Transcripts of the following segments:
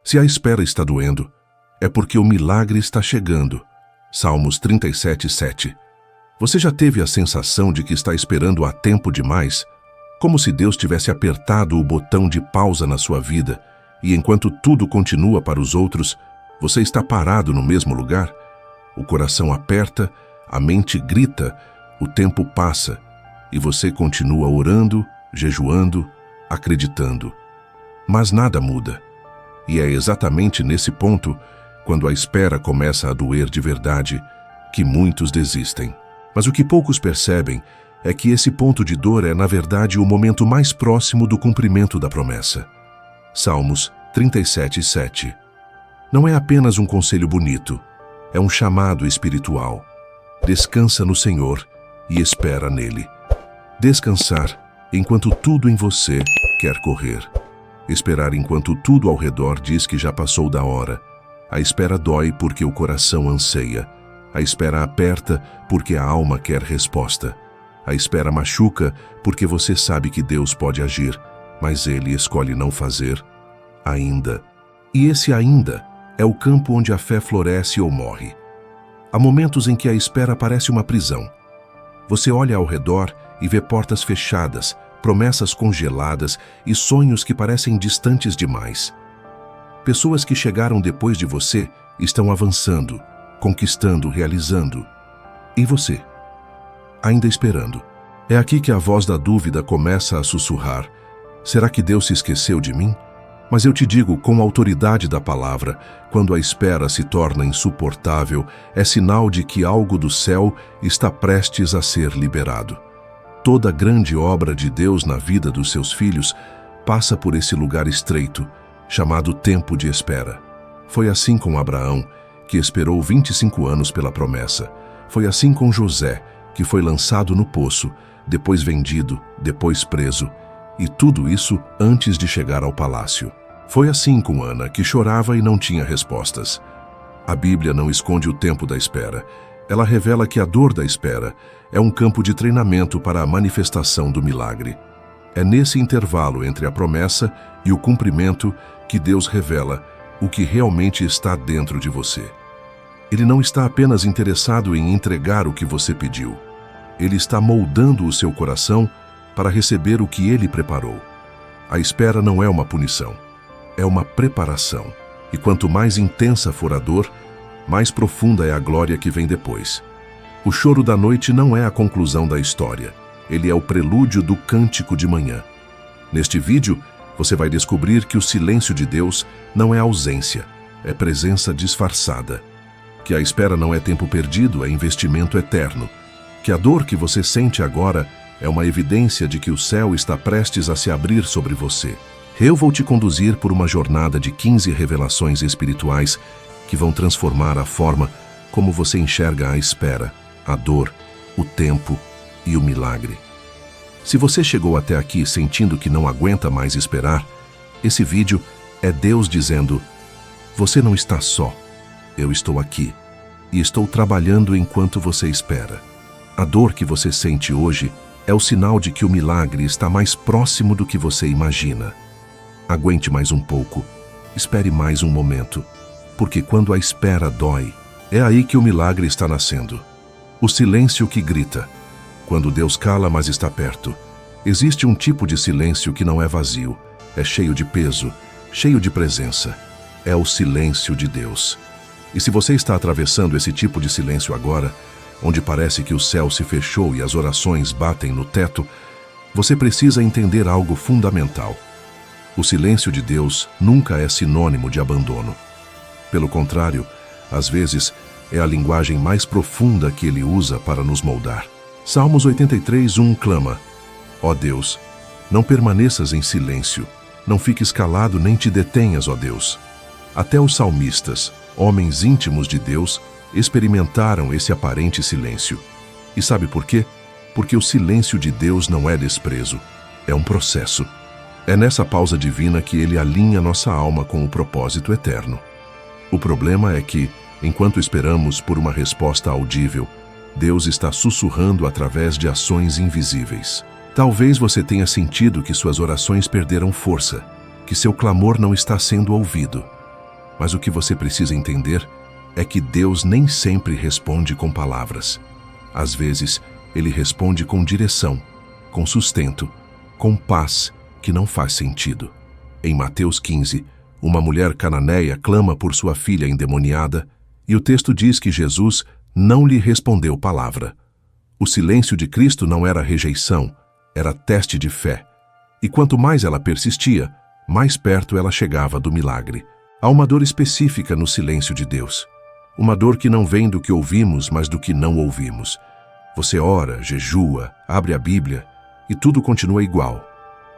Se a espera está doendo, é porque o milagre está chegando. Salmos 37:7. Você já teve a sensação de que está esperando há tempo demais? Como se Deus tivesse apertado o botão de pausa na sua vida e enquanto tudo continua para os outros, você está parado no mesmo lugar? O coração aperta, a mente grita, o tempo passa e você continua orando, jejuando, acreditando. Mas nada muda. E é exatamente nesse ponto, quando a espera começa a doer de verdade, que muitos desistem. Mas o que poucos percebem é que esse ponto de dor é, na verdade, o momento mais próximo do cumprimento da promessa. Salmos 37:7. Não é apenas um conselho bonito, é um chamado espiritual. Descansa no Senhor e espera nele. Descansar enquanto tudo em você quer correr. Esperar enquanto tudo ao redor diz que já passou da hora. A espera dói porque o coração anseia. A espera aperta porque a alma quer resposta. A espera machuca porque você sabe que Deus pode agir, mas Ele escolhe não fazer ainda. E esse ainda é o campo onde a fé floresce ou morre. Há momentos em que a espera parece uma prisão. Você olha ao redor e vê portas fechadas, promessas congeladas e sonhos que parecem distantes demais. Pessoas que chegaram depois de você estão avançando, conquistando, realizando. E você? Ainda esperando. É aqui que a voz da dúvida começa a sussurrar. Será que Deus se esqueceu de mim? Mas eu te digo com a autoridade da palavra, quando a espera se torna insuportável, é sinal de que algo do céu está prestes a ser liberado. Toda grande obra de Deus na vida dos seus filhos passa por esse lugar estreito, chamado tempo de espera. Foi assim com Abraão, que esperou 25 anos pela promessa. Foi assim com José, que foi lançado no poço, depois vendido, depois preso, e tudo isso antes de chegar ao palácio. Foi assim com Ana, que chorava e não tinha respostas. A Bíblia não esconde o tempo da espera. Ela revela que a dor da espera é um campo de treinamento para a manifestação do milagre. É nesse intervalo entre a promessa e o cumprimento que Deus revela o que realmente está dentro de você. Ele não está apenas interessado em entregar o que você pediu. Ele está moldando o seu coração para receber o que ele preparou. A espera não é uma punição, é uma preparação. E quanto mais intensa for a dor, mais profunda é a glória que vem depois. O choro da noite não é a conclusão da história. Ele é o prelúdio do cântico de manhã. Neste vídeo, você vai descobrir que o silêncio de Deus não é ausência, é presença disfarçada. Que a espera não é tempo perdido, é investimento eterno. Que a dor que você sente agora é uma evidência de que o céu está prestes a se abrir sobre você. Eu vou te conduzir por uma jornada de 15 revelações espirituais que vão transformar a forma como você enxerga a espera, a dor, o tempo e o milagre. Se você chegou até aqui sentindo que não aguenta mais esperar, esse vídeo é Deus dizendo: você não está só, eu estou aqui e estou trabalhando enquanto você espera. A dor que você sente hoje é o sinal de que o milagre está mais próximo do que você imagina. Aguente mais um pouco, espere mais um momento, porque quando a espera dói, é aí que o milagre está nascendo. O silêncio que grita. Quando Deus cala, mas está perto. Existe um tipo de silêncio que não é vazio, é cheio de peso, cheio de presença. É o silêncio de Deus. E se você está atravessando esse tipo de silêncio agora, onde parece que o céu se fechou e as orações batem no teto, você precisa entender algo fundamental. O silêncio de Deus nunca é sinônimo de abandono. Pelo contrário, às vezes, é a linguagem mais profunda que Ele usa para nos moldar. Salmos 83:1 clama: ó Deus, não permaneças em silêncio, não fiques calado nem te detenhas, ó Deus. Até os salmistas, homens íntimos de Deus, experimentaram esse aparente silêncio. E sabe por quê? Porque o silêncio de Deus não é desprezo, é um processo. É nessa pausa divina que Ele alinha nossa alma com o propósito eterno. O problema é que, enquanto esperamos por uma resposta audível, Deus está sussurrando através de ações invisíveis. Talvez você tenha sentido que suas orações perderam força, que seu clamor não está sendo ouvido. Mas o que você precisa entender é que Deus nem sempre responde com palavras. Às vezes, Ele responde com direção, com sustento, com paz que não faz sentido. Em Mateus 15, uma mulher cananeia clama por sua filha endemoniada e o texto diz que Jesus não lhe respondeu palavra. O silêncio de Cristo não era rejeição, era teste de fé. E quanto mais ela persistia, mais perto ela chegava do milagre. Há uma dor específica no silêncio de Deus. Uma dor que não vem do que ouvimos, mas do que não ouvimos. Você ora, jejua, abre a Bíblia e tudo continua igual.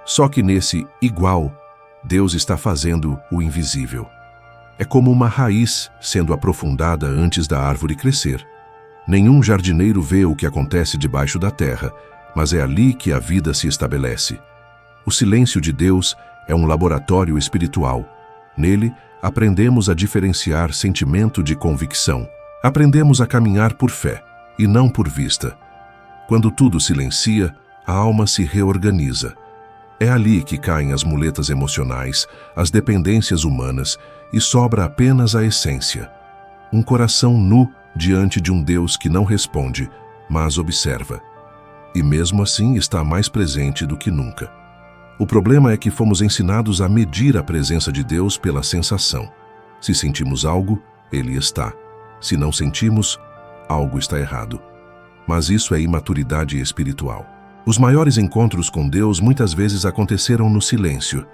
Só que nesse igual, Deus está fazendo o invisível. É como uma raiz sendo aprofundada antes da árvore crescer. Nenhum jardineiro vê o que acontece debaixo da terra, mas é ali que a vida se estabelece. O silêncio de Deus é um laboratório espiritual. Nele, aprendemos a diferenciar sentimento de convicção. Aprendemos a caminhar por fé e não por vista. Quando tudo silencia, a alma se reorganiza. É ali que caem as muletas emocionais, as dependências humanas e sobra apenas a essência. Um coração nu diante de um Deus que não responde, mas observa. E mesmo assim está mais presente do que nunca. O problema é que fomos ensinados a medir a presença de Deus pela sensação. Se sentimos algo, Ele está. Se não sentimos, algo está errado. Mas isso é imaturidade espiritual. Os maiores encontros com Deus muitas vezes aconteceram no silêncio.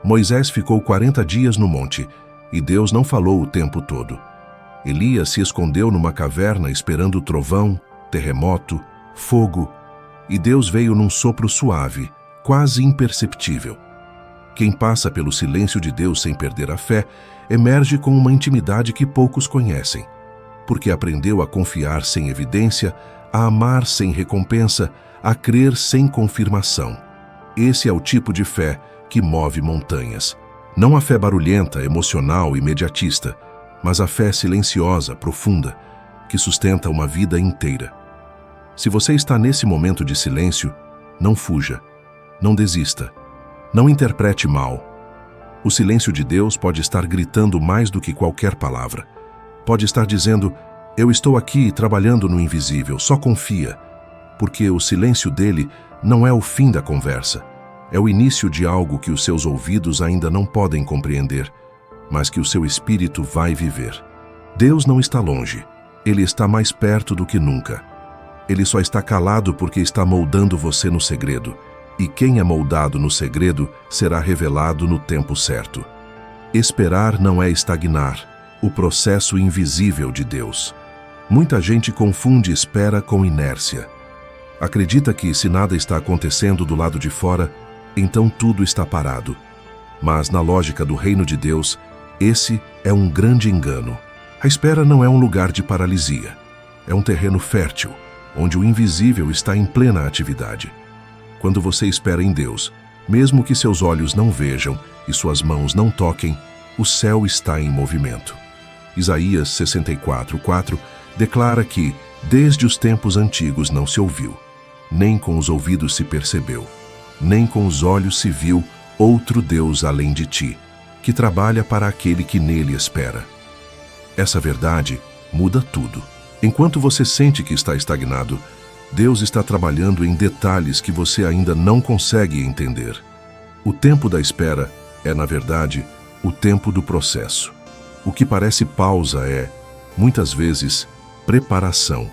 Moisés ficou 40 dias no monte e Deus não falou o tempo todo. Elias se escondeu numa caverna esperando trovão, terremoto, fogo, e Deus veio num sopro suave, quase imperceptível. Quem passa pelo silêncio de Deus sem perder a fé, emerge com uma intimidade que poucos conhecem, porque aprendeu a confiar sem evidência, a amar sem recompensa, a crer sem confirmação. Esse é o tipo de fé que move montanhas. Não a fé barulhenta, emocional, imediatista, mas a fé silenciosa, profunda, que sustenta uma vida inteira. Se você está nesse momento de silêncio, não fuja, não desista, não interprete mal. O silêncio de Deus pode estar gritando mais do que qualquer palavra. Pode estar dizendo, eu estou aqui trabalhando no invisível, só confia. Porque o silêncio dele não é o fim da conversa, é o início de algo que os seus ouvidos ainda não podem compreender, mas que o seu espírito vai viver. Deus não está longe, Ele está mais perto do que nunca. Ele só está calado porque está moldando você no segredo, e quem é moldado no segredo será revelado no tempo certo. Esperar não é estagnar, o processo invisível de Deus. Muita gente confunde espera com inércia. Acredita que, se nada está acontecendo do lado de fora, então tudo está parado. Mas, na lógica do reino de Deus, esse é um grande engano. A espera não é um lugar de paralisia. É um terreno fértil, onde o invisível está em plena atividade. Quando você espera em Deus, mesmo que seus olhos não vejam e suas mãos não toquem, o céu está em movimento. Isaías 64:4 declara que, desde os tempos antigos não se ouviu, nem com os ouvidos se percebeu, nem com os olhos se viu outro Deus além de ti, que trabalha para aquele que nele espera. Essa verdade muda tudo. Enquanto você sente que está estagnado, Deus está trabalhando em detalhes que você ainda não consegue entender. O tempo da espera é, na verdade, o tempo do processo. O que parece pausa é, muitas vezes, preparação.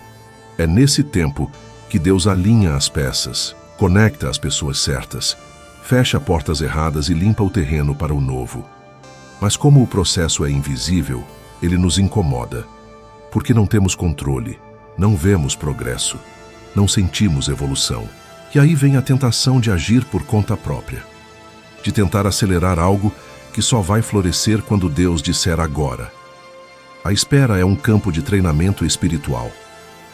É nesse tempo que Deus alinha as peças, conecta as pessoas certas, fecha portas erradas e limpa o terreno para o novo. Mas como o processo é invisível, ele nos incomoda, porque não temos controle, não vemos progresso, não sentimos evolução. E aí vem a tentação de agir por conta própria, de tentar acelerar algo que só vai florescer quando Deus disser agora. A espera é um campo de treinamento espiritual.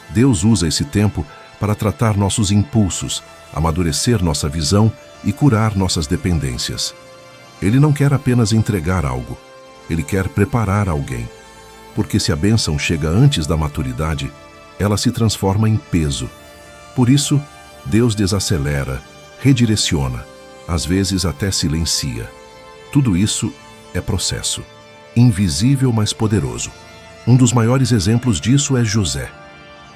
Deus usa esse tempo para tratar nossos impulsos, amadurecer nossa visão e curar nossas dependências. Ele não quer apenas entregar algo, Ele quer preparar alguém. Porque se a bênção chega antes da maturidade, ela se transforma em peso. Por isso, Deus desacelera, redireciona, às vezes até silencia. Tudo isso é processo. invisível mas poderoso. Um dos maiores exemplos disso é José.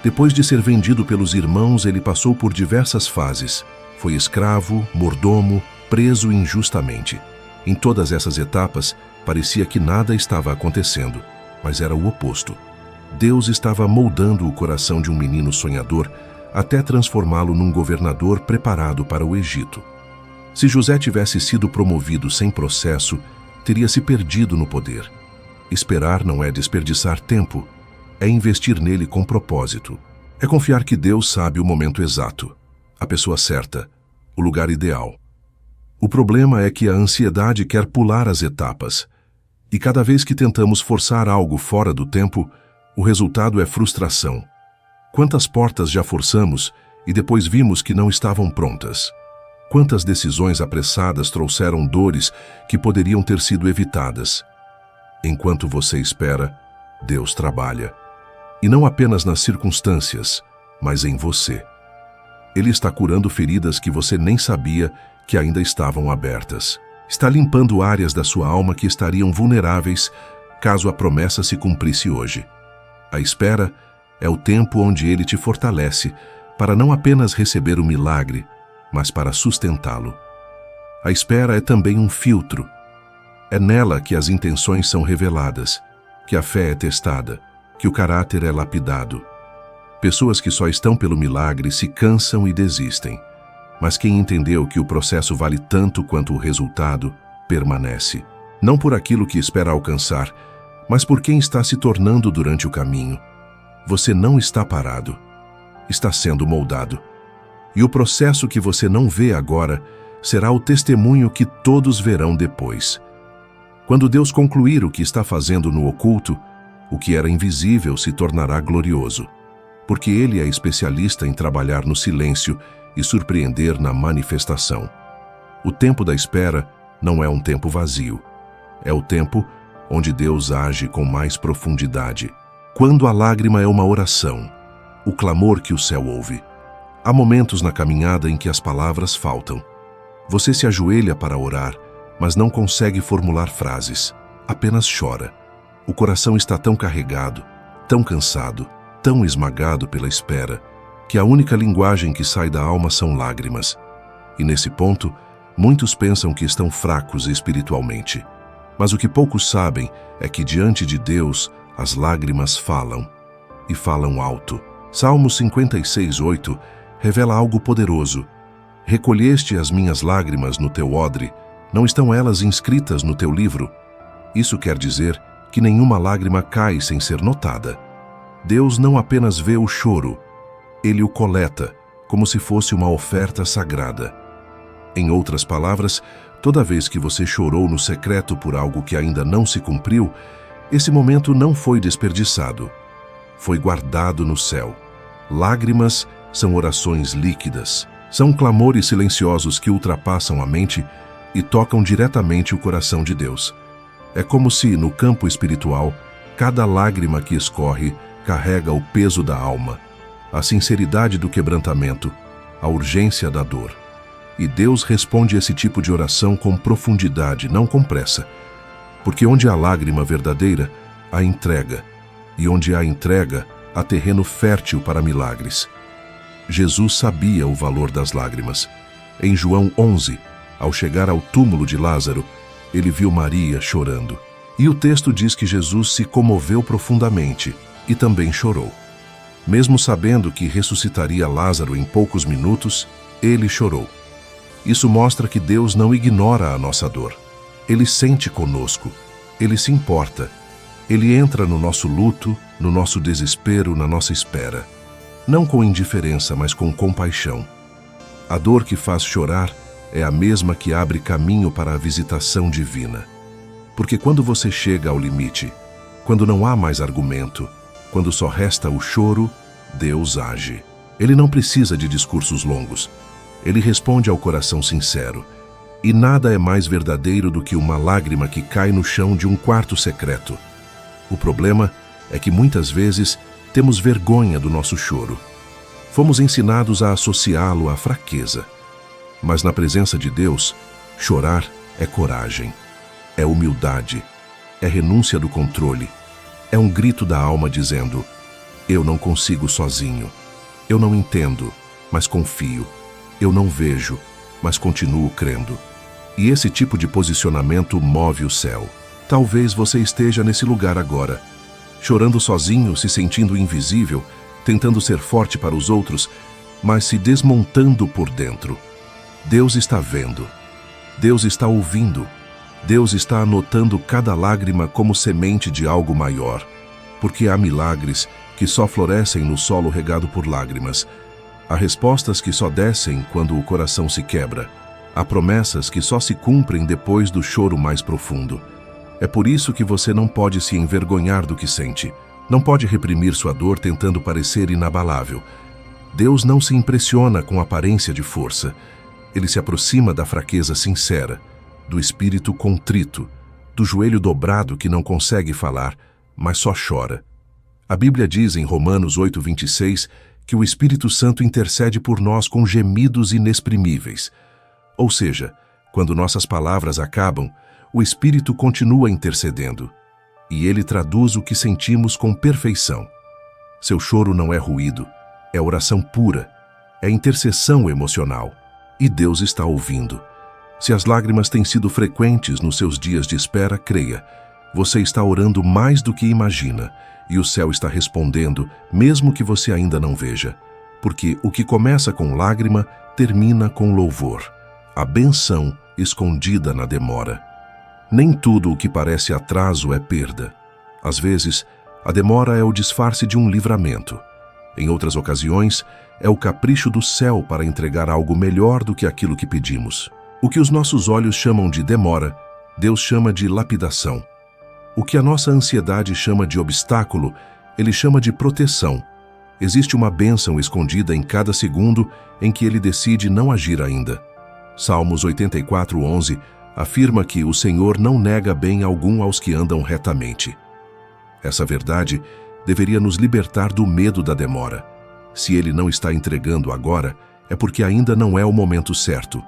Depois de ser vendido pelos irmãos, ele passou por diversas fases. Foi escravo, mordomo, preso injustamente. Em todas essas etapas, parecia que nada estava acontecendo, mas era o oposto. Deus estava moldando o coração de um menino sonhador até transformá-lo num governador preparado para o Egito. Se José tivesse sido promovido sem processo, teria se perdido no poder. Esperar não é desperdiçar tempo, é investir nele com propósito. É confiar que Deus sabe o momento exato, a pessoa certa, o lugar ideal. O problema é que a ansiedade quer pular as etapas, e cada vez que tentamos forçar algo fora do tempo, o resultado é frustração. Quantas portas já forçamos e depois vimos que não estavam prontas? Quantas decisões apressadas trouxeram dores que poderiam ter sido evitadas? Enquanto você espera, Deus trabalha. E não apenas nas circunstâncias, mas em você. Ele está curando feridas que você nem sabia que ainda estavam abertas. Está limpando áreas da sua alma que estariam vulneráveis caso a promessa se cumprisse hoje. A espera é o tempo onde ele te fortalece para não apenas receber o milagre, mas para sustentá-lo. A espera é também um filtro. É nela que as intenções são reveladas, que a fé é testada, que o caráter é lapidado. Pessoas que só estão pelo milagre se cansam e desistem, mas quem entendeu que o processo vale tanto quanto o resultado, permanece. Não por aquilo que espera alcançar, mas por quem está se tornando durante o caminho. Você não está parado, está sendo moldado. E o processo que você não vê agora será o testemunho que todos verão depois. Quando Deus concluir o que está fazendo no oculto, o que era invisível se tornará glorioso, porque Ele é especialista em trabalhar no silêncio e surpreender na manifestação. O tempo da espera não é um tempo vazio, é o tempo onde Deus age com mais profundidade. Quando a lágrima é uma oração, o clamor que o céu ouve. Há momentos na caminhada em que as palavras faltam. Você se ajoelha para orar, mas não consegue formular frases, apenas chora. O coração está tão carregado, tão cansado, tão esmagado pela espera, que a única linguagem que sai da alma são lágrimas. E nesse ponto, muitos pensam que estão fracos espiritualmente. Mas o que poucos sabem é que diante de Deus, as lágrimas falam, e falam alto. Salmo 56:8 revela algo poderoso. Recolheste as minhas lágrimas no teu odre, não estão elas inscritas no teu livro? Isso quer dizer que nenhuma lágrima cai sem ser notada. Deus não apenas vê o choro, Ele o coleta, como se fosse uma oferta sagrada. Em outras palavras, toda vez que você chorou no secreto por algo que ainda não se cumpriu, esse momento não foi desperdiçado. Foi guardado no céu. Lágrimas são orações líquidas. São clamores silenciosos que ultrapassam a mente e tocam diretamente o coração de Deus. É como se, no campo espiritual, cada lágrima que escorre carrega o peso da alma, a sinceridade do quebrantamento, a urgência da dor. E Deus responde esse tipo de oração com profundidade, não com pressa. Porque onde há lágrima verdadeira, há entrega. E onde há entrega, há terreno fértil para milagres. Jesus sabia o valor das lágrimas. Em João 11, ao chegar ao túmulo de Lázaro, ele viu Maria chorando. E o texto diz que Jesus se comoveu profundamente e também chorou. Mesmo sabendo que ressuscitaria Lázaro em poucos minutos, ele chorou. Isso mostra que Deus não ignora a nossa dor. Ele sente conosco, Ele se importa. Ele entra no nosso luto, no nosso desespero, na nossa espera. Não com indiferença, mas com compaixão. A dor que faz chorar é a mesma que abre caminho para a visitação divina. Porque quando você chega ao limite, quando não há mais argumento, quando só resta o choro, Deus age. Ele não precisa de discursos longos. Ele responde ao coração sincero. E nada é mais verdadeiro do que uma lágrima que cai no chão de um quarto secreto. O problema é que muitas vezes temos vergonha do nosso choro. Fomos ensinados a associá-lo à fraqueza. Mas na presença de Deus, chorar é coragem, é humildade, é renúncia do controle. É um grito da alma dizendo: eu não consigo sozinho. Eu não entendo, mas confio. Eu não vejo, mas continuo crendo. E esse tipo de posicionamento move o céu. Talvez você esteja nesse lugar agora, chorando sozinho, se sentindo invisível, tentando ser forte para os outros, mas se desmontando por dentro. Deus está vendo. Deus está ouvindo. Deus está anotando cada lágrima como semente de algo maior, porque há milagres que só florescem no solo regado por lágrimas. Há respostas que só descem quando o coração se quebra. Há promessas que só se cumprem depois do choro mais profundo. É por isso que você não pode se envergonhar do que sente. Não pode reprimir sua dor tentando parecer inabalável. Deus não se impressiona com aparência de força. Ele se aproxima da fraqueza sincera, do espírito contrito, do joelho dobrado que não consegue falar, mas só chora. A Bíblia diz em Romanos 8:26 que o Espírito Santo intercede por nós com gemidos inexprimíveis. Ou seja, quando nossas palavras acabam, o Espírito continua intercedendo, e ele traduz o que sentimos com perfeição. Seu choro não é ruído, é oração pura, é intercessão emocional, e Deus está ouvindo. Se as lágrimas têm sido frequentes nos seus dias de espera, creia, você está orando mais do que imagina, e o céu está respondendo, mesmo que você ainda não veja. Porque o que começa com lágrima, termina com louvor. A bênção escondida na demora. Nem tudo o que parece atraso é perda. Às vezes, a demora é o disfarce de um livramento. Em outras ocasiões, é o capricho do céu para entregar algo melhor do que aquilo que pedimos. O que os nossos olhos chamam de demora, Deus chama de lapidação. O que a nossa ansiedade chama de obstáculo, Ele chama de proteção. Existe uma bênção escondida em cada segundo em que Ele decide não agir ainda. Salmos 84:11 afirma que o Senhor não nega bem algum aos que andam retamente. Essa verdade deveria nos libertar do medo da demora. Se Ele não está entregando agora, é porque ainda não é o momento certo,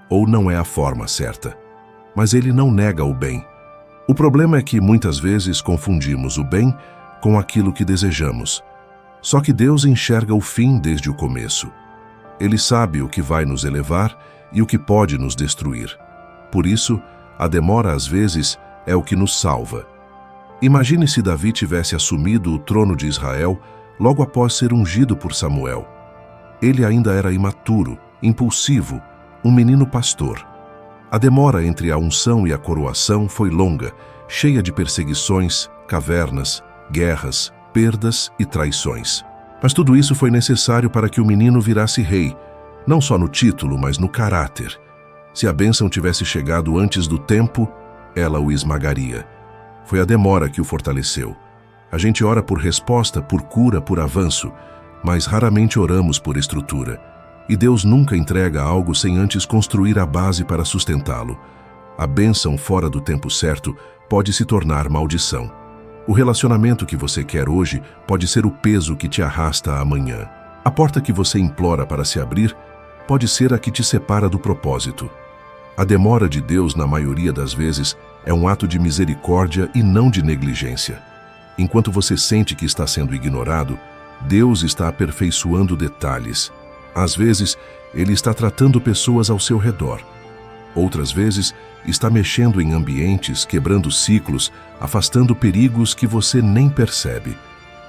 ou não é a forma certa. Mas Ele não nega o bem. O problema é que muitas vezes confundimos o bem com aquilo que desejamos. Só que Deus enxerga o fim desde o começo. Ele sabe o que vai nos elevar e o que pode nos destruir. Por isso, a demora às vezes é o que nos salva. Imagine se Davi tivesse assumido o trono de Israel logo após ser ungido por Samuel. Ele ainda era imaturo, impulsivo, um menino pastor. A demora entre a unção e a coroação foi longa, cheia de perseguições, cavernas, guerras, perdas e traições. Mas tudo isso foi necessário para que o menino virasse rei, não só no título, mas no caráter. Se a bênção tivesse chegado antes do tempo, ela o esmagaria. Foi a demora que o fortaleceu. A gente ora por resposta, por cura, por avanço, mas raramente oramos por estrutura. E Deus nunca entrega algo sem antes construir a base para sustentá-lo. A bênção fora do tempo certo pode se tornar maldição. O relacionamento que você quer hoje pode ser o peso que te arrasta amanhã. A porta que você implora para se abrir pode ser a que te separa do propósito. A demora de Deus, na maioria das vezes, é um ato de misericórdia e não de negligência. Enquanto você sente que está sendo ignorado, Deus está aperfeiçoando detalhes. Às vezes, Ele está tratando pessoas ao seu redor. Outras vezes, está mexendo em ambientes, quebrando ciclos, afastando perigos que você nem percebe.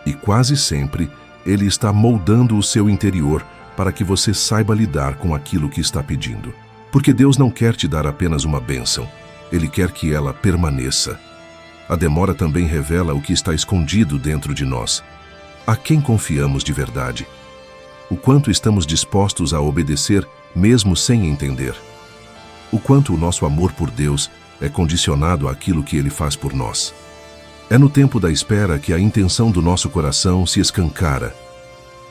E quase sempre, Ele está moldando o seu interior para que você saiba lidar com aquilo que está pedindo. Porque Deus não quer te dar apenas uma bênção. Ele quer que ela permaneça. A demora também revela o que está escondido dentro de nós. A quem confiamos de verdade? O quanto estamos dispostos a obedecer, mesmo sem entender. O quanto o nosso amor por Deus é condicionado àquilo que Ele faz por nós. É no tempo da espera que a intenção do nosso coração se escancara.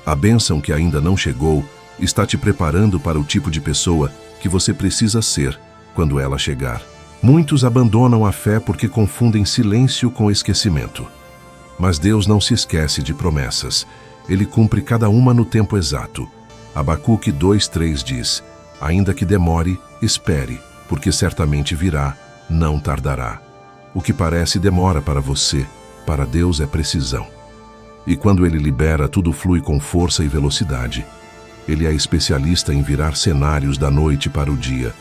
A bênção que ainda não chegou está te preparando para o tipo de pessoa que você precisa ser quando ela chegar. Muitos abandonam a fé porque confundem silêncio com esquecimento. Mas Deus não se esquece de promessas. Ele cumpre cada uma no tempo exato. Abacuque 2:3 diz: ainda que demore, espere, porque certamente virá, não tardará. O que parece demora para você, para Deus é precisão. E quando Ele libera, tudo flui com força e velocidade. Ele é especialista em virar cenários da noite para o dia.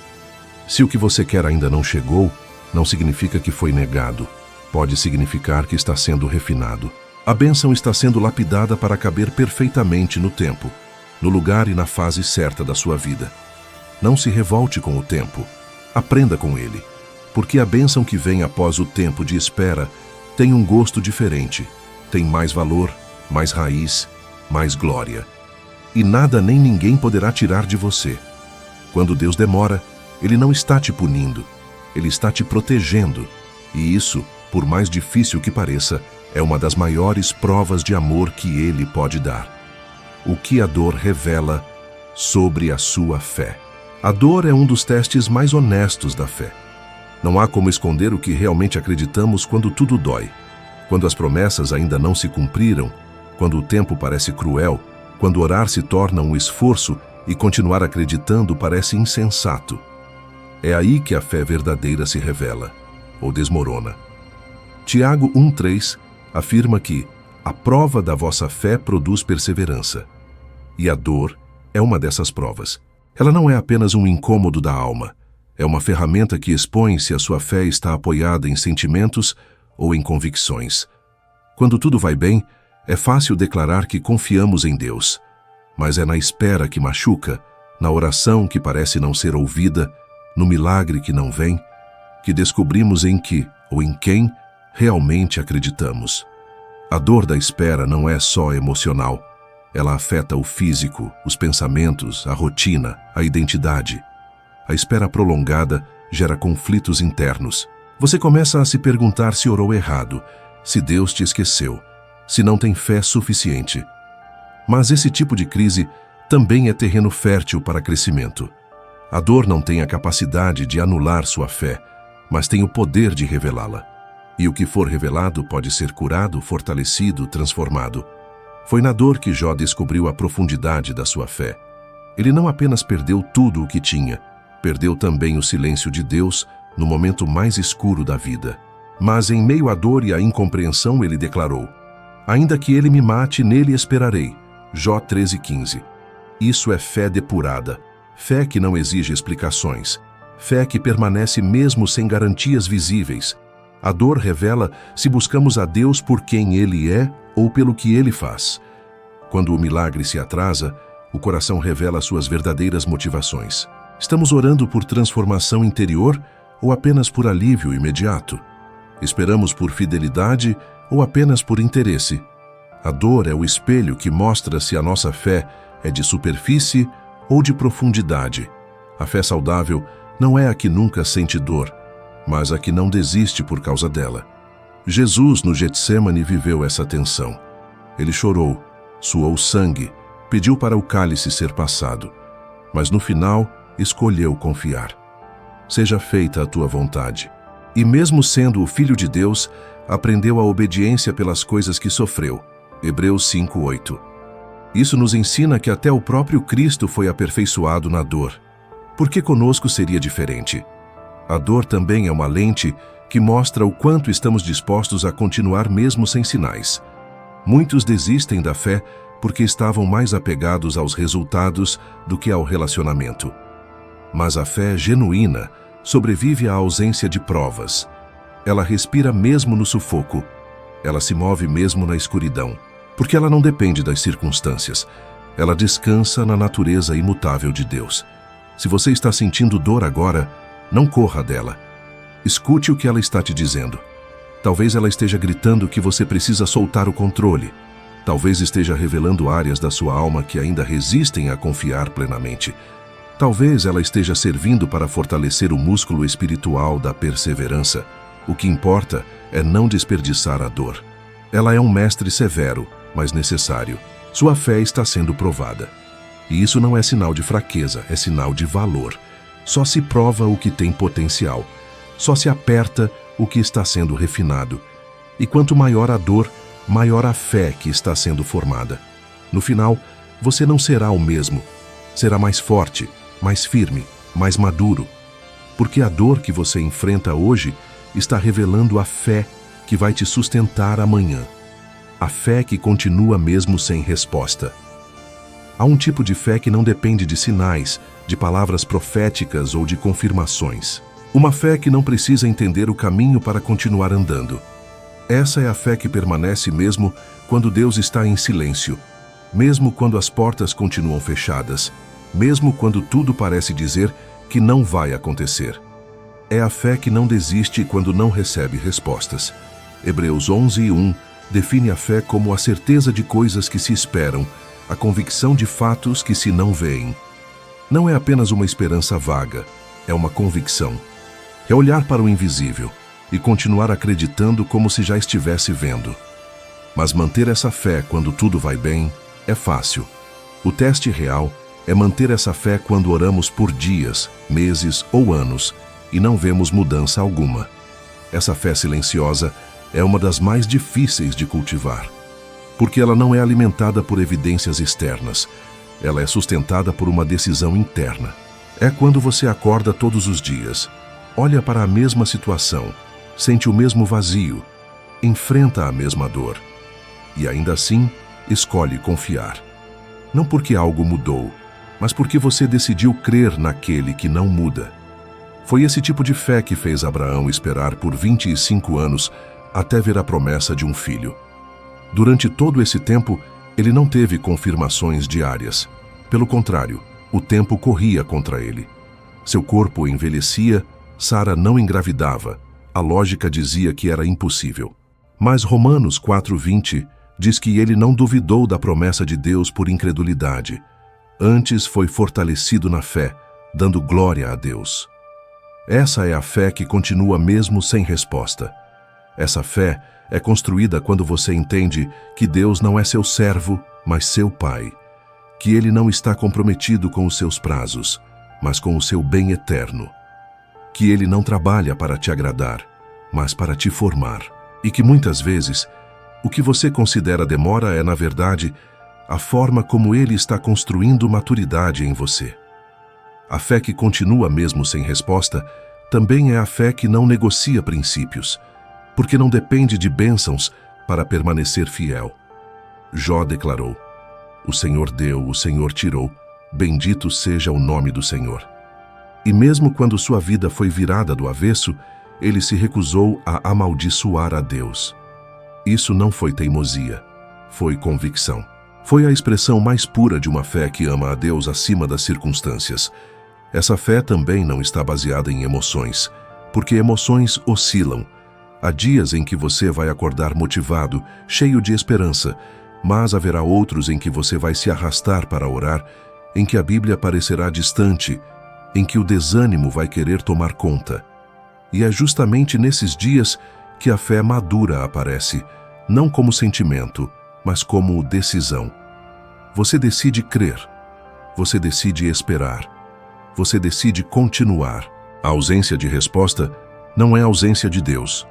Se o que você quer ainda não chegou, não significa que foi negado. Pode significar que está sendo refinado. A bênção está sendo lapidada para caber perfeitamente no tempo, no lugar e na fase certa da sua vida. Não se revolte com o tempo. Aprenda com ele. Porque a bênção que vem após o tempo de espera tem um gosto diferente. Tem mais valor, mais raiz, mais glória. E nada nem ninguém poderá tirar de você. Quando Deus demora, Ele não está te punindo, Ele está te protegendo. E isso, por mais difícil que pareça, é uma das maiores provas de amor que Ele pode dar. O que a dor revela sobre a sua fé. A dor é um dos testes mais honestos da fé. Não há como esconder o que realmente acreditamos quando tudo dói. Quando as promessas ainda não se cumpriram, quando o tempo parece cruel, quando orar se torna um esforço e continuar acreditando parece insensato. É aí que a fé verdadeira se revela, ou desmorona. Tiago 1,3 afirma que a prova da vossa fé produz perseverança. E a dor é uma dessas provas. Ela não é apenas um incômodo da alma. É uma ferramenta que expõe se a sua fé está apoiada em sentimentos ou em convicções. Quando tudo vai bem, é fácil declarar que confiamos em Deus. Mas é na espera que machuca, na oração que parece não ser ouvida, no milagre que não vem, que descobrimos em que ou em quem realmente acreditamos. A dor da espera não é só emocional. Ela afeta o físico, os pensamentos, a rotina, a identidade. A espera prolongada gera conflitos internos. Você começa a se perguntar se orou errado, se Deus te esqueceu, se não tem fé suficiente. Mas esse tipo de crise também é terreno fértil para crescimento. A dor não tem a capacidade de anular sua fé, mas tem o poder de revelá-la. E o que for revelado pode ser curado, fortalecido, transformado. Foi na dor que Jó descobriu a profundidade da sua fé. Ele não apenas perdeu tudo o que tinha, perdeu também o silêncio de Deus no momento mais escuro da vida. Mas em meio à dor e à incompreensão ele declarou: ainda que ele me mate, nele esperarei. Jó 13,15. Isso é fé depurada, fé que não exige explicações, fé que permanece mesmo sem garantias visíveis. A dor revela se buscamos a Deus por quem Ele é ou pelo que Ele faz. Quando o milagre se atrasa, o coração revela suas verdadeiras motivações. Estamos orando por transformação interior ou apenas por alívio imediato? Esperamos por fidelidade ou apenas por interesse? A dor é o espelho que mostra se a nossa fé é de superfície ou de profundidade. A fé saudável não é a que nunca sente dor, mas a que não desiste por causa dela. Jesus, no Getsêmani, viveu essa tensão. Ele chorou, suou sangue, pediu para o cálice ser passado, mas no final escolheu confiar. Seja feita a tua vontade. E mesmo sendo o Filho de Deus, aprendeu a obediência pelas coisas que sofreu. Hebreus 5:8. Isso nos ensina que até o próprio Cristo foi aperfeiçoado na dor. Por que conosco seria diferente? A dor também é uma lente que mostra o quanto estamos dispostos a continuar mesmo sem sinais. Muitos desistem da fé porque estavam mais apegados aos resultados do que ao relacionamento. Mas a fé genuína sobrevive à ausência de provas. Ela respira mesmo no sufoco. Ela se move mesmo na escuridão, porque ela não depende das circunstâncias. Ela descansa na natureza imutável de Deus. Se você está sentindo dor agora, não corra dela. Escute o que ela está te dizendo. Talvez ela esteja gritando que você precisa soltar o controle. Talvez esteja revelando áreas da sua alma que ainda resistem a confiar plenamente. Talvez ela esteja servindo para fortalecer o músculo espiritual da perseverança. O que importa é não desperdiçar a dor. Ela é um mestre severo, mas necessário. Sua fé está sendo provada. E isso não é sinal de fraqueza, é sinal de valor. Só se prova o que tem potencial. Só se aperta o que está sendo refinado. E quanto maior a dor, maior a fé que está sendo formada. No final, você não será o mesmo. Será mais forte, mais firme, mais maduro. Porque a dor que você enfrenta hoje está revelando a fé que vai te sustentar amanhã. A fé que continua mesmo sem resposta. Há um tipo de fé que não depende de sinais, de palavras proféticas ou de confirmações. Uma fé que não precisa entender o caminho para continuar andando. Essa é a fé que permanece mesmo quando Deus está em silêncio, mesmo quando as portas continuam fechadas, mesmo quando tudo parece dizer que não vai acontecer. É a fé que não desiste quando não recebe respostas. Hebreus 11:1 define a fé como a certeza de coisas que se esperam, a convicção de fatos que se não veem. Não é apenas uma esperança vaga, é uma convicção. É olhar para o invisível e continuar acreditando como se já estivesse vendo. Mas manter essa fé quando tudo vai bem é fácil. O teste real é manter essa fé quando oramos por dias, meses ou anos e não vemos mudança alguma. Essa fé silenciosa é uma das mais difíceis de cultivar, porque ela não é alimentada por evidências externas, ela é sustentada por uma decisão interna. É quando você acorda todos os dias, olha para a mesma situação, sente o mesmo vazio, enfrenta a mesma dor e ainda assim escolhe confiar. Não porque algo mudou, mas porque você decidiu crer naquele que não muda. Foi esse tipo de fé que fez Abraão esperar por 25 anos até ver a promessa de um filho. Durante todo esse tempo, ele não teve confirmações diárias. Pelo contrário, o tempo corria contra ele. Seu corpo envelhecia, Sara não engravidava. A lógica dizia que era impossível. Mas Romanos 4:20 diz que ele não duvidou da promessa de Deus por incredulidade. Antes foi fortalecido na fé, dando glória a Deus. Essa é a fé que continua mesmo sem resposta. Essa fé é construída quando você entende que Deus não é seu servo, mas seu Pai. Que Ele não está comprometido com os seus prazos, mas com o seu bem eterno. Que Ele não trabalha para te agradar, mas para te formar. E que muitas vezes, o que você considera demora é, na verdade, a forma como Ele está construindo maturidade em você. A fé que continua mesmo sem resposta também é a fé que não negocia princípios, porque não depende de bênçãos para permanecer fiel. Jó declarou: "O Senhor deu, o Senhor tirou, bendito seja o nome do Senhor." E mesmo quando sua vida foi virada do avesso, ele se recusou a amaldiçoar a Deus. Isso não foi teimosia, foi convicção. Foi a expressão mais pura de uma fé que ama a Deus acima das circunstâncias. Essa fé também não está baseada em emoções, porque emoções oscilam. Há dias em que você vai acordar motivado, cheio de esperança, mas haverá outros em que você vai se arrastar para orar, em que a Bíblia parecerá distante, em que o desânimo vai querer tomar conta. E é justamente nesses dias que a fé madura aparece, não como sentimento, mas como decisão. Você decide crer, você decide esperar, você decide continuar. A ausência de resposta não é ausência de Deus.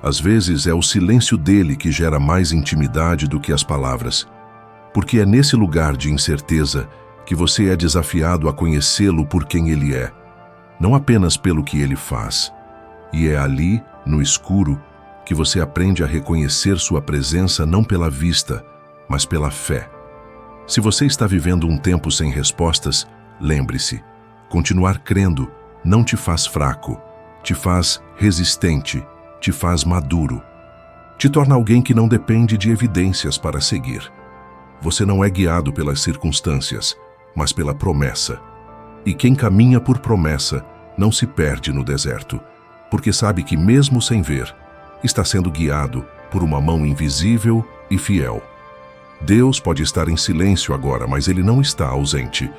Às vezes é o silêncio dele que gera mais intimidade do que as palavras, porque é nesse lugar de incerteza que você é desafiado a conhecê-lo por quem ele é, não apenas pelo que ele faz. E é ali, no escuro, que você aprende a reconhecer sua presença não pela vista, mas pela fé. Se você está vivendo um tempo sem respostas, lembre-se, continuar crendo não te faz fraco, te faz resistente, te faz maduro. Te torna alguém que não depende de evidências para seguir. Você não é guiado pelas circunstâncias, mas pela promessa. E quem caminha por promessa não se perde no deserto, porque sabe que mesmo sem ver, está sendo guiado por uma mão invisível e fiel. Deus pode estar em silêncio agora, mas Ele não está ausente.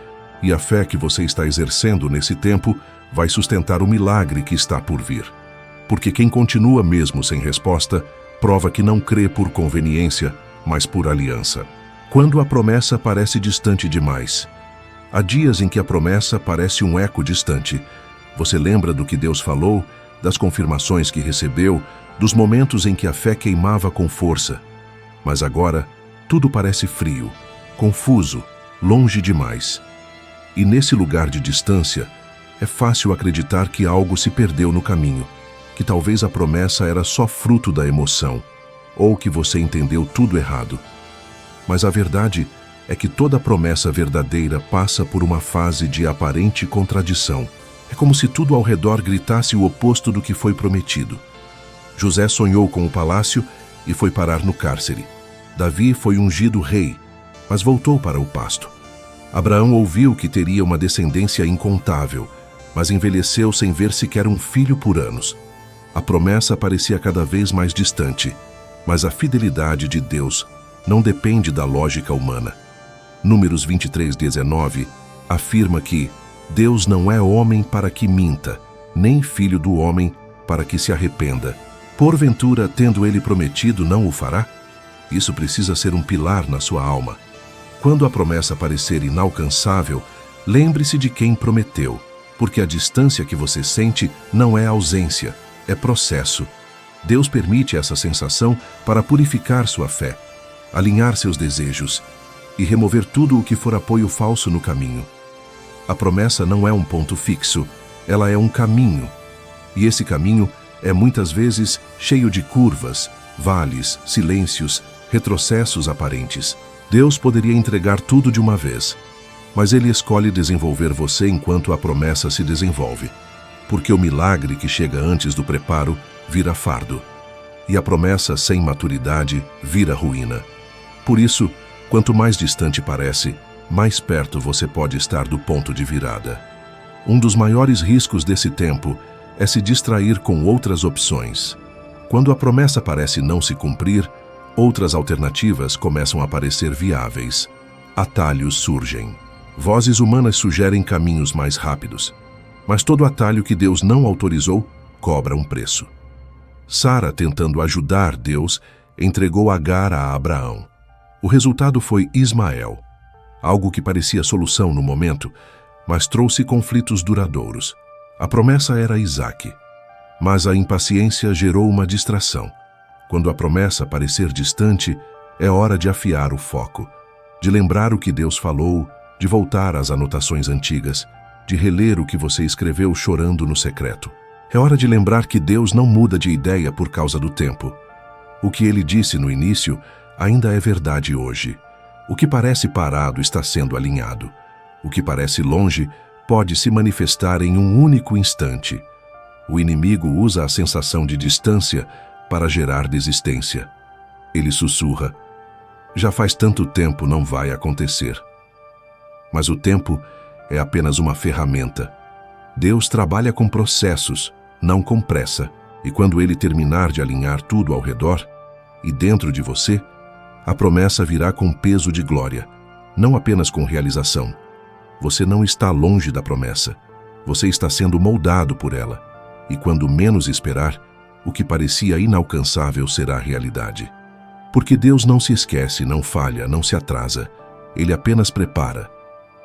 E a fé que você está exercendo nesse tempo vai sustentar o milagre que está por vir. Porque quem continua mesmo sem resposta, prova que não crê por conveniência, mas por aliança. Quando a promessa parece distante demais. Há dias em que a promessa parece um eco distante. Você lembra do que Deus falou, das confirmações que recebeu, dos momentos em que a fé queimava com força. Mas agora, tudo parece frio, confuso, longe demais. E nesse lugar de distância, é fácil acreditar que algo se perdeu no caminho, que talvez a promessa era só fruto da emoção, ou que você entendeu tudo errado. Mas a verdade é que toda promessa verdadeira passa por uma fase de aparente contradição. É como se tudo ao redor gritasse o oposto do que foi prometido. José sonhou com o palácio e foi parar no cárcere. Davi foi ungido rei, mas voltou para o pasto. Abraão ouviu que teria uma descendência incontável, mas envelheceu sem ver sequer um filho por anos. A promessa parecia cada vez mais distante, mas a fidelidade de Deus não depende da lógica humana. Números 23:19 afirma que Deus não é homem para que minta, nem filho do homem para que se arrependa. Porventura, tendo ele prometido, não o fará? Isso precisa ser um pilar na sua alma. Quando a promessa parecer inalcançável, lembre-se de quem prometeu, porque a distância que você sente não é ausência, é processo. Deus permite essa sensação para purificar sua fé, alinhar seus desejos e remover tudo o que for apoio falso no caminho. A promessa não é um ponto fixo, ela é um caminho. E esse caminho é muitas vezes cheio de curvas, vales, silêncios, retrocessos aparentes. Deus poderia entregar tudo de uma vez, mas Ele escolhe desenvolver você enquanto a promessa se desenvolve, porque o milagre que chega antes do preparo vira fardo, e a promessa sem maturidade vira ruína. Por isso, quanto mais distante parece, mais perto você pode estar do ponto de virada. Um dos maiores riscos desse tempo é se distrair com outras opções. Quando a promessa parece não se cumprir, outras alternativas começam a parecer viáveis. Atalhos surgem. Vozes humanas sugerem caminhos mais rápidos, mas todo atalho que Deus não autorizou cobra um preço. Sara, tentando ajudar Deus, entregou Agar a Abraão. O resultado foi Ismael, algo que parecia solução no momento, mas trouxe conflitos duradouros. A promessa era Isaque, mas a impaciência gerou uma distração. Quando a promessa parecer distante, é hora de afiar o foco, de lembrar o que Deus falou, de voltar às anotações antigas, de reler o que você escreveu chorando no secreto. É hora de lembrar que Deus não muda de ideia por causa do tempo. O que Ele disse no início ainda é verdade hoje. O que parece parado está sendo alinhado. O que parece longe pode se manifestar em um único instante. O inimigo usa a sensação de distância para gerar desistência. Ele sussurra: já faz tanto tempo, não vai acontecer. Mas o tempo é apenas uma ferramenta. Deus trabalha com processos, não com pressa. E quando Ele terminar de alinhar tudo ao redor e dentro de você, a promessa virá com peso de glória, não apenas com realização. Você não está longe da promessa. Você está sendo moldado por ela. E quando menos esperar, o que parecia inalcançável será realidade. Porque Deus não se esquece, não falha, não se atrasa. Ele apenas prepara.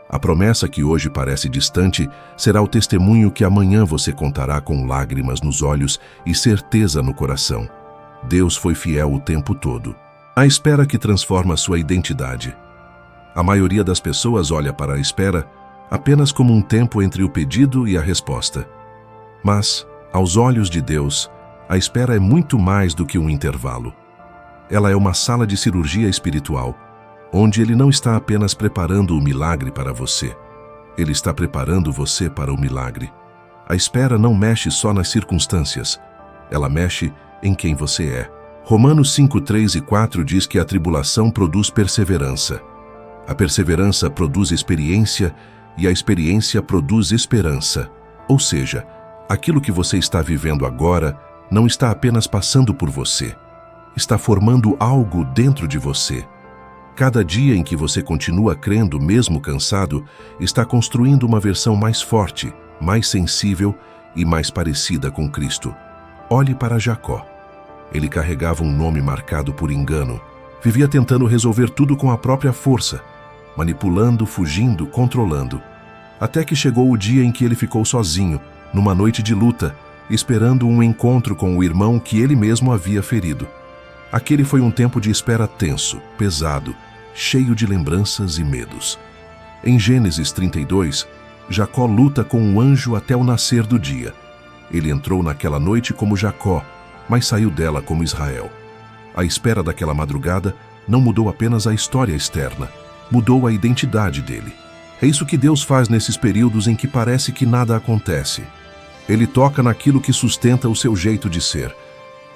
A promessa que hoje parece distante será o testemunho que amanhã você contará com lágrimas nos olhos e certeza no coração. Deus foi fiel o tempo todo. A espera que transforma sua identidade. A maioria das pessoas olha para a espera apenas como um tempo entre o pedido e a resposta. Mas, aos olhos de Deus, a espera é muito mais do que um intervalo. Ela é uma sala de cirurgia espiritual, onde Ele não está apenas preparando o milagre para você. Ele está preparando você para o milagre. A espera não mexe só nas circunstâncias. Ela mexe em quem você é. Romanos 5:3 e 4 diz que a tribulação produz perseverança. A perseverança produz experiência e a experiência produz esperança. Ou seja, aquilo que você está vivendo agora não está apenas passando por você. Está formando algo dentro de você. Cada dia em que você continua crendo, mesmo cansado, está construindo uma versão mais forte, mais sensível e mais parecida com Cristo. Olhe para Jacó. Ele carregava um nome marcado por engano. Vivia tentando resolver tudo com a própria força, manipulando, fugindo, controlando. Até que chegou o dia em que ele ficou sozinho, numa noite de luta, esperando um encontro com o irmão que ele mesmo havia ferido. Aquele foi um tempo de espera tenso, pesado, cheio de lembranças e medos. Em Gênesis 32, Jacó luta com um anjo até o nascer do dia. Ele entrou naquela noite como Jacó, mas saiu dela como Israel. A espera daquela madrugada não mudou apenas a história externa, mudou a identidade dele. É isso que Deus faz nesses períodos em que parece que nada acontece. Ele toca naquilo que sustenta o seu jeito de ser.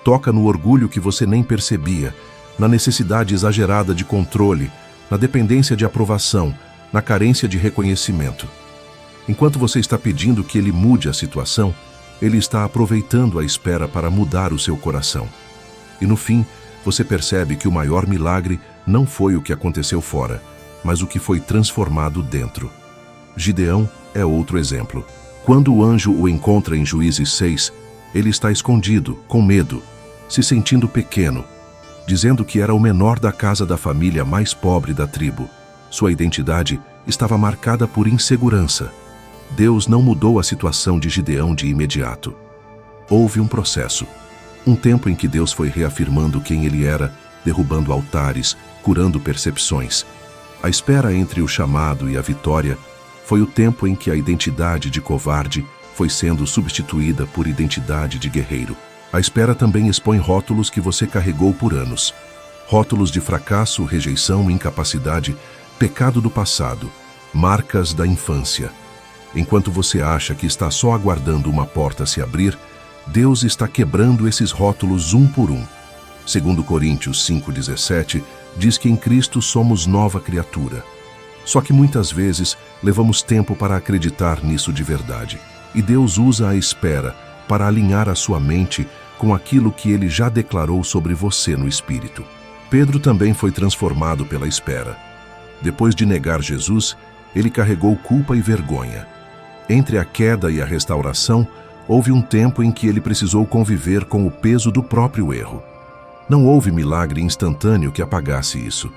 Toca no orgulho que você nem percebia, na necessidade exagerada de controle, na dependência de aprovação, na carência de reconhecimento. Enquanto você está pedindo que ele mude a situação, ele está aproveitando a espera para mudar o seu coração. E no fim, você percebe que o maior milagre não foi o que aconteceu fora, mas o que foi transformado dentro. Gideão é outro exemplo. Quando o anjo o encontra em Juízes 6, ele está escondido, com medo, se sentindo pequeno, dizendo que era o menor da casa da família mais pobre da tribo. Sua identidade estava marcada por insegurança. Deus não mudou a situação de Gideão de imediato. Houve um processo, um tempo em que Deus foi reafirmando quem ele era, derrubando altares, curando percepções. A espera entre o chamado e a vitória foi o tempo em que a identidade de covarde foi sendo substituída por identidade de guerreiro. A espera também expõe rótulos que você carregou por anos. Rótulos de fracasso, rejeição, incapacidade, pecado do passado, marcas da infância. Enquanto você acha que está só aguardando uma porta se abrir, Deus está quebrando esses rótulos um por um. 2 Coríntios 5,17 diz que em Cristo somos nova criatura. Só que muitas vezes levamos tempo para acreditar nisso de verdade. E Deus usa a espera para alinhar a sua mente com aquilo que Ele já declarou sobre você no Espírito. Pedro também foi transformado pela espera. Depois de negar Jesus, ele carregou culpa e vergonha. Entre a queda e a restauração, houve um tempo em que ele precisou conviver com o peso do próprio erro. Não houve milagre instantâneo que apagasse isso.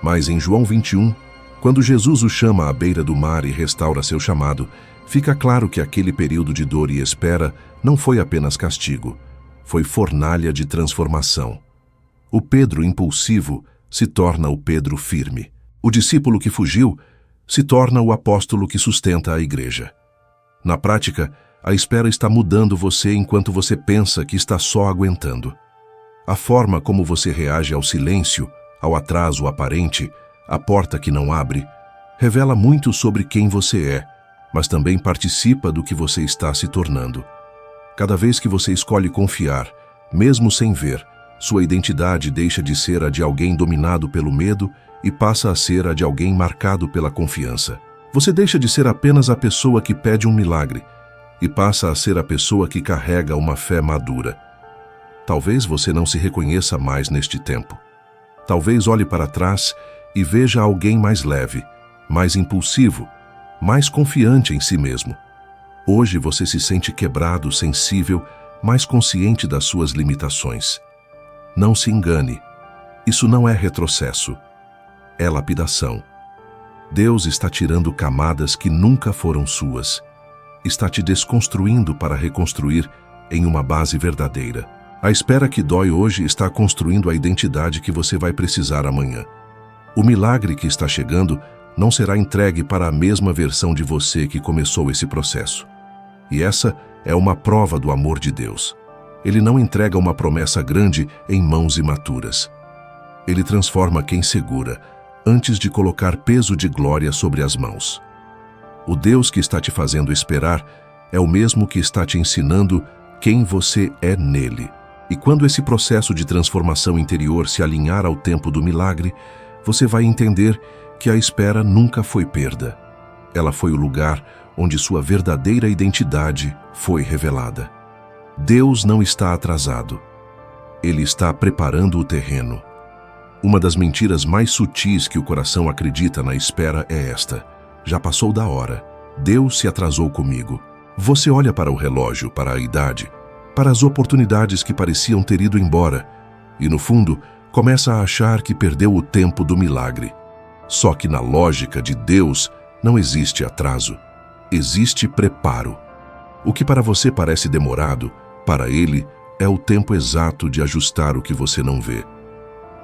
Mas em João 21, quando Jesus o chama à beira do mar e restaura seu chamado, fica claro que aquele período de dor e espera não foi apenas castigo, foi fornalha de transformação. O Pedro impulsivo se torna o Pedro firme. O discípulo que fugiu se torna o apóstolo que sustenta a igreja. Na prática, a espera está mudando você enquanto você pensa que está só aguentando. A forma como você reage ao silêncio, ao atraso aparente, à porta que não abre, revela muito sobre quem você é, mas também participa do que você está se tornando. Cada vez que você escolhe confiar, mesmo sem ver, sua identidade deixa de ser a de alguém dominado pelo medo e passa a ser a de alguém marcado pela confiança. Você deixa de ser apenas a pessoa que pede um milagre e passa a ser a pessoa que carrega uma fé madura. Talvez você não se reconheça mais neste tempo. Talvez olhe para trás e veja alguém mais leve, mais impulsivo, mais confiante em si mesmo. Hoje você se sente quebrado, sensível, mais consciente das suas limitações. Não se engane, isso não é retrocesso, é lapidação. Deus está tirando camadas que nunca foram suas. Está te desconstruindo para reconstruir em uma base verdadeira. A espera que dói hoje está construindo a identidade que você vai precisar amanhã. O milagre que está chegando não será entregue para a mesma versão de você que começou esse processo. E essa é uma prova do amor de Deus. Ele não entrega uma promessa grande em mãos imaturas. Ele transforma quem segura, antes de colocar peso de glória sobre as mãos. O Deus que está te fazendo esperar é o mesmo que está te ensinando quem você é nele. E quando esse processo de transformação interior se alinhar ao tempo do milagre, você vai entender que a espera nunca foi perda. Ela foi o lugar onde sua verdadeira identidade foi revelada. Deus não está atrasado. Ele está preparando o terreno. Uma das mentiras mais sutis que o coração acredita na espera é esta: já passou da hora. Deus se atrasou comigo. Você olha para o relógio, para a idade, para as oportunidades que pareciam ter ido embora, e no fundo, começa a achar que perdeu o tempo do milagre. Só que na lógica de Deus não existe atraso, existe preparo. O que para você parece demorado, para Ele é o tempo exato de ajustar o que você não vê.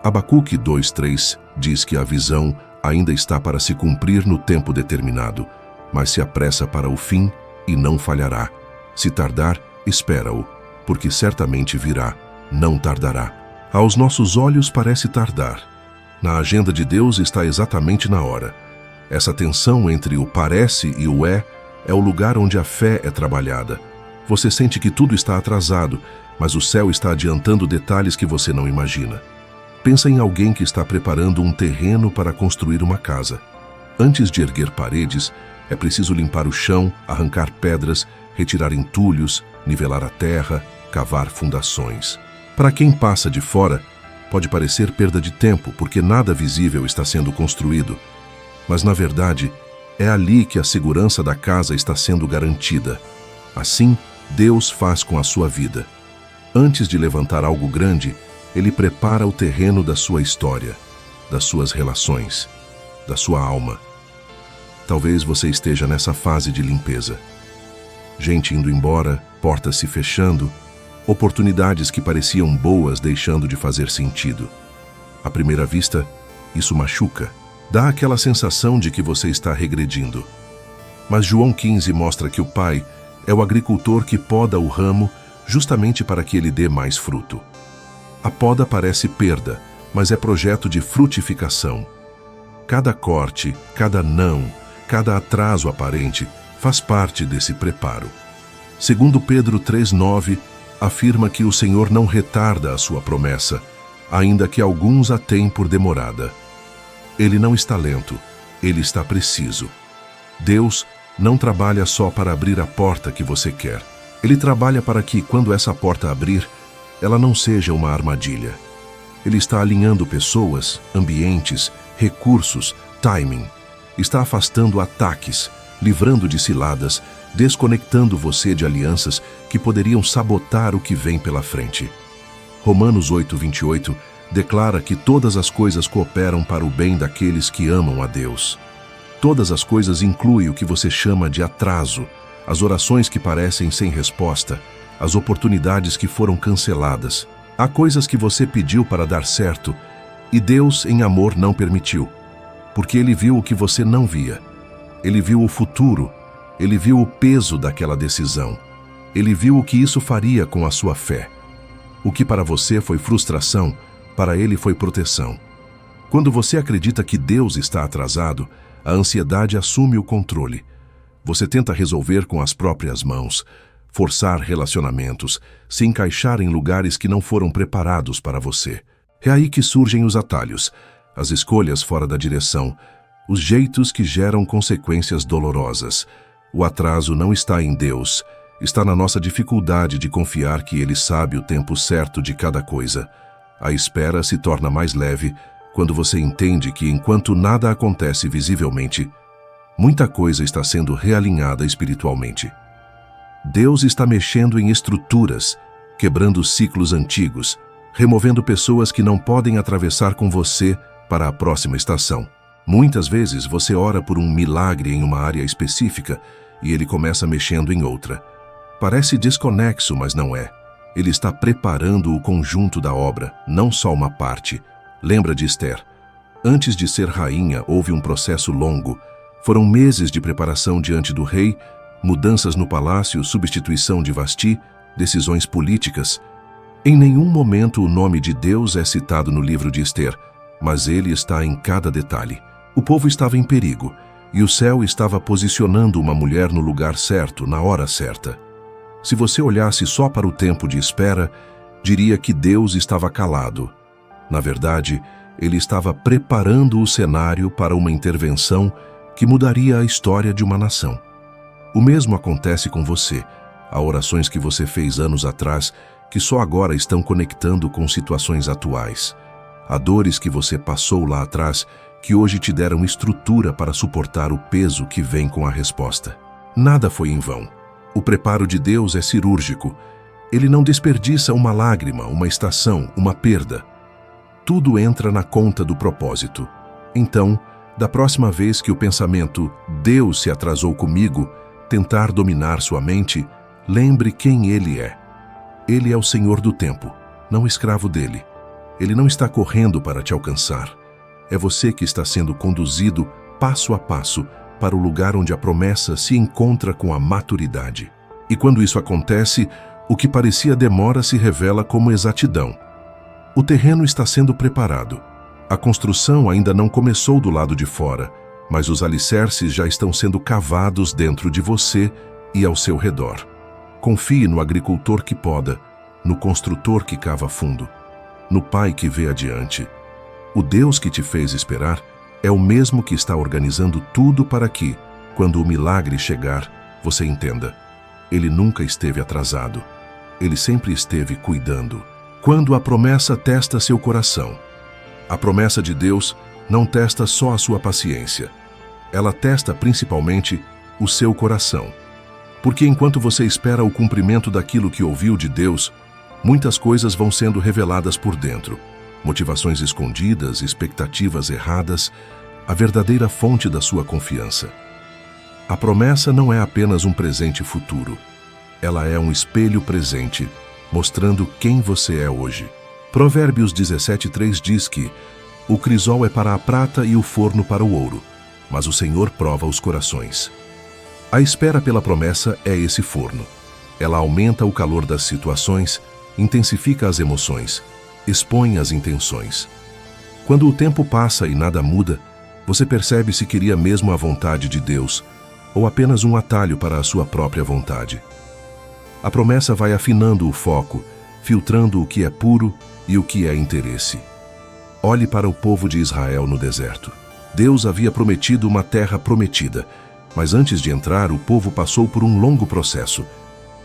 Abacuque 2:3 diz que a visão ainda está para se cumprir no tempo determinado, mas se apressa para o fim e não falhará. Se tardar, Espera-o, porque certamente virá, não tardará. Aos nossos olhos parece tardar. Na agenda de Deus está exatamente na hora. Essa tensão entre o parece e o é o lugar onde a fé é trabalhada. Você sente que tudo está atrasado, mas o céu está adiantando detalhes que você não imagina. Pensa em alguém que está preparando um terreno para construir uma casa. Antes de erguer paredes, é preciso limpar o chão, arrancar pedras, retirar entulhos, nivelar a terra, cavar fundações. Para quem passa de fora, pode parecer perda de tempo, porque nada visível está sendo construído. Mas, na verdade, é ali que a segurança da casa está sendo garantida. Assim, Deus faz com a sua vida. Antes de levantar algo grande, Ele prepara o terreno da sua história, das suas relações, da sua alma. Talvez você esteja nessa fase de limpeza. Gente indo embora, portas se fechando, oportunidades que pareciam boas deixando de fazer sentido. À primeira vista, isso machuca. Dá aquela sensação de que você está regredindo. Mas João 15 mostra que o Pai é o agricultor que poda o ramo justamente para que ele dê mais fruto. A poda parece perda, mas é projeto de frutificação. Cada corte, cada não, cada atraso aparente faz parte desse preparo. Segundo Pedro 3,9, afirma que o Senhor não retarda a sua promessa, ainda que alguns a têm por demorada. Ele não está lento, ele está preciso. Deus não trabalha só para abrir a porta que você quer. Ele trabalha para que, quando essa porta abrir, ela não seja uma armadilha. Ele está alinhando pessoas, ambientes, recursos, timing. Está afastando ataques, livrando de ciladas, desconectando você de alianças que poderiam sabotar o que vem pela frente. Romanos 8:28 declara que todas as coisas cooperam para o bem daqueles que amam a Deus. Todas as coisas incluem o que você chama de atraso, as orações que parecem sem resposta, as oportunidades que foram canceladas. Há coisas que você pediu para dar certo e Deus, em amor, não permitiu, porque Ele viu o que você não via. Ele viu o futuro, Ele viu o peso daquela decisão. Ele viu o que isso faria com a sua fé. O que para você foi frustração, para Ele foi proteção. Quando você acredita que Deus está atrasado, a ansiedade assume o controle. Você tenta resolver com as próprias mãos, forçar relacionamentos, se encaixar em lugares que não foram preparados para você. É aí que surgem os atalhos, as escolhas fora da direção, os jeitos que geram consequências dolorosas. O atraso não está em Deus, está na nossa dificuldade de confiar que Ele sabe o tempo certo de cada coisa. A espera se torna mais leve quando você entende que, enquanto nada acontece visivelmente, muita coisa está sendo realinhada espiritualmente. Deus está mexendo em estruturas, quebrando ciclos antigos, removendo pessoas que não podem atravessar com você para a próxima estação. Muitas vezes você ora por um milagre em uma área específica e Ele começa mexendo em outra. Parece desconexo, mas não é. Ele está preparando o conjunto da obra, não só uma parte. Lembra de Esther? Antes de ser rainha, houve um processo longo. Foram meses de preparação diante do rei, mudanças no palácio, substituição de Vasti, decisões políticas. Em nenhum momento o nome de Deus é citado no livro de Esther, mas ele está em cada detalhe. O povo estava em perigo, e o céu estava posicionando uma mulher no lugar certo, na hora certa. Se você olhasse só para o tempo de espera, diria que Deus estava calado. Na verdade, ele estava preparando o cenário para uma intervenção que mudaria a história de uma nação. O mesmo acontece com você. Há orações que você fez anos atrás que só agora estão conectando com situações atuais. Há dores que você passou lá atrás que hoje te deram estrutura para suportar o peso que vem com a resposta. Nada foi em vão. O preparo de Deus é cirúrgico. Ele não desperdiça uma lágrima, uma estação, uma perda. Tudo entra na conta do propósito. Então, da próxima vez que o pensamento "Deus se atrasou comigo" tentar dominar sua mente, lembre quem Ele é. Ele é o Senhor do tempo, não escravo dele. Ele não está correndo para te alcançar. É você que está sendo conduzido passo a passo para o lugar onde a promessa se encontra com a maturidade. E quando isso acontece, O que parecia demora se revela como exatidão. O terreno está sendo preparado. A construção ainda não começou do lado de fora, mas os alicerces já estão sendo cavados dentro de você e ao seu redor. Confie no agricultor que poda, no construtor que cava fundo, no Pai que vê adiante. O Deus que te fez esperar é o mesmo que está organizando tudo para que, quando o milagre chegar, você entenda. Ele nunca esteve atrasado. Ele sempre esteve cuidando. Quando a promessa testa seu coração, a promessa de Deus não testa só a sua paciência. Ela testa principalmente o seu coração. Porque enquanto você espera o cumprimento daquilo que ouviu de Deus, muitas coisas vão sendo reveladas por dentro. Motivações escondidas, expectativas erradas, a verdadeira fonte da sua confiança. A promessa não é apenas um presente futuro. Ela é um espelho presente, mostrando quem você é hoje. Provérbios 17:3 diz que o crisol é para a prata e o forno para o ouro, mas o Senhor prova os corações. A espera pela promessa é esse forno. Ela aumenta o calor das situações, intensifica as emoções, expõe as intenções. Quando o tempo passa e nada muda, você percebe se queria mesmo a vontade de Deus ou apenas um atalho para a sua própria vontade. A promessa vai afinando o foco, filtrando o que é puro e o que é interesse. Olhe para o povo de Israel no deserto. Deus havia prometido uma terra prometida, mas antes de entrar, o povo passou por um longo processo.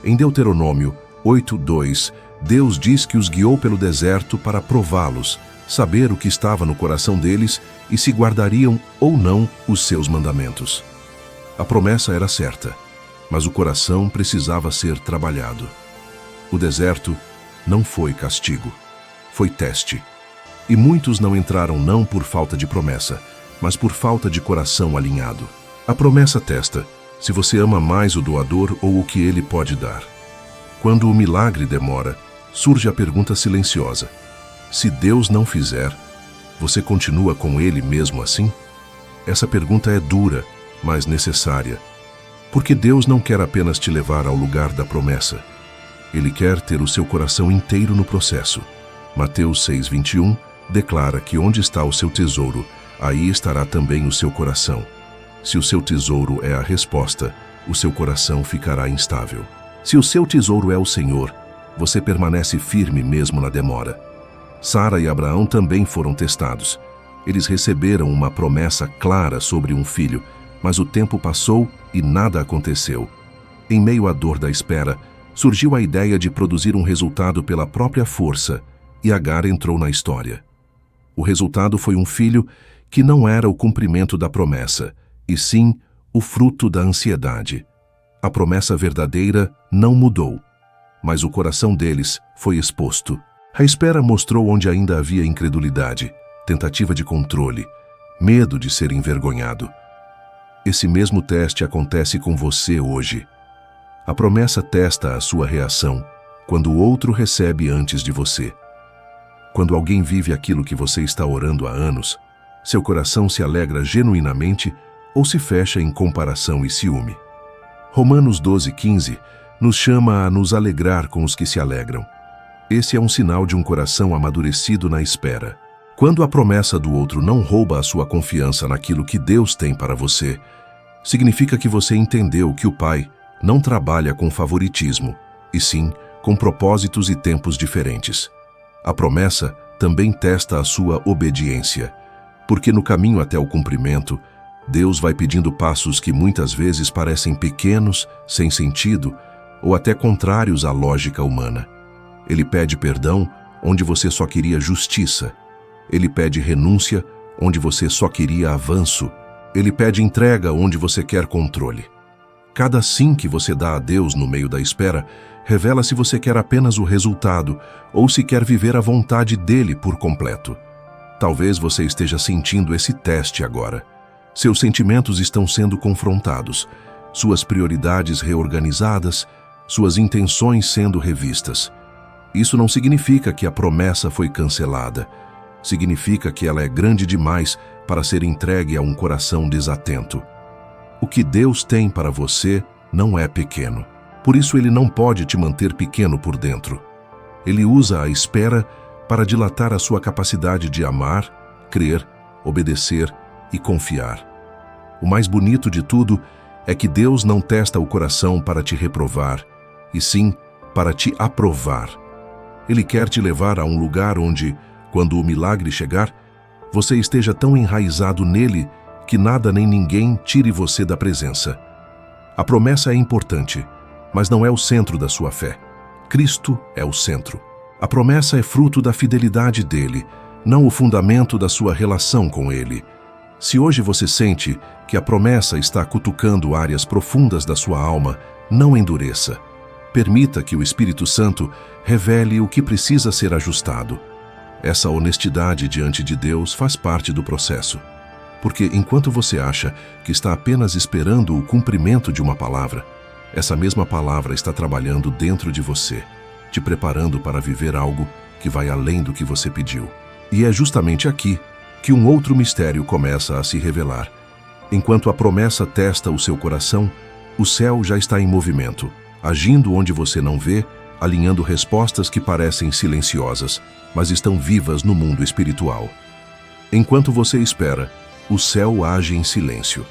Em Deuteronômio 8:2, Deus diz que os guiou pelo deserto para prová-los, saber o que estava no coração deles e se guardariam ou não os seus mandamentos. A promessa era certa, mas o coração precisava ser trabalhado. O deserto não foi castigo, foi teste. E muitos não entraram não por falta de promessa, mas por falta de coração alinhado. A promessa testa se você ama mais o doador ou o que ele pode dar. Quando o milagre demora, surge a pergunta silenciosa: se Deus não fizer, você continua com ele mesmo assim? Essa pergunta é dura, mas necessária. Porque Deus não quer apenas te levar ao lugar da promessa. Ele quer ter o seu coração inteiro no processo. Mateus 6:21 declara que onde está o seu tesouro, aí estará também o seu coração. Se o seu tesouro é a resposta, o seu coração ficará instável. Se o seu tesouro é o Senhor, você permanece firme mesmo na demora. Sara e Abraão também foram testados. Eles receberam uma promessa clara sobre um filho, mas o tempo passou e nada aconteceu. Em meio à dor da espera, surgiu a ideia de produzir um resultado pela própria força, e Agar entrou na história. O resultado foi um filho que não era o cumprimento da promessa, e sim o fruto da ansiedade. A promessa verdadeira não mudou, mas o coração deles foi exposto. A espera mostrou onde ainda havia incredulidade, tentativa de controle, medo de ser envergonhado. Esse mesmo teste acontece com você hoje. A promessa testa a sua reação quando o outro recebe antes de você. Quando alguém vive aquilo que você está orando há anos, seu coração se alegra genuinamente ou se fecha em comparação e ciúme. Romanos 12:15 nos chama a nos alegrar com os que se alegram. Esse é um sinal de um coração amadurecido na espera. Quando a promessa do outro não rouba a sua confiança naquilo que Deus tem para você, significa que você entendeu que o Pai não trabalha com favoritismo, e sim com propósitos e tempos diferentes. A promessa também testa a sua obediência, porque no caminho até o cumprimento, Deus vai pedindo passos que muitas vezes parecem pequenos, sem sentido, ou até contrários à lógica humana. Ele pede perdão onde você só queria justiça. Ele pede renúncia onde você só queria avanço. Ele pede entrega onde você quer controle. Cada sim que você dá a Deus no meio da espera revela se você quer apenas o resultado ou se quer viver a vontade dele por completo. Talvez você esteja sentindo esse teste agora. Seus sentimentos estão sendo confrontados, suas prioridades reorganizadas, suas intenções sendo revistas. Isso não significa que a promessa foi cancelada. Significa que ela é grande demais para ser entregue a um coração desatento. O que Deus tem para você não é pequeno. Por isso ele não pode te manter pequeno por dentro. Ele usa a espera para dilatar a sua capacidade de amar, crer, obedecer e confiar. O mais bonito de tudo é que Deus não testa o coração para te reprovar, e sim para te aprovar. Ele quer te levar a um lugar onde, quando o milagre chegar, você esteja tão enraizado nele que nada nem ninguém tire você da presença. A promessa é importante, mas não é o centro da sua fé. Cristo é o centro. A promessa é fruto da fidelidade dele, não o fundamento da sua relação com ele. Se hoje você sente que a promessa está cutucando áreas profundas da sua alma, não endureça. Permita que o Espírito Santo revele o que precisa ser ajustado. Essa honestidade diante de Deus faz parte do processo. Porque enquanto você acha que está apenas esperando o cumprimento de uma palavra, essa mesma palavra está trabalhando dentro de você, te preparando para viver algo que vai além do que você pediu. E é justamente aqui que um outro mistério começa a se revelar. Enquanto a promessa testa o seu coração, o céu já está em movimento, agindo onde você não vê, alinhando respostas que parecem silenciosas, mas estão vivas no mundo espiritual. Enquanto você espera, o céu age em silêncio.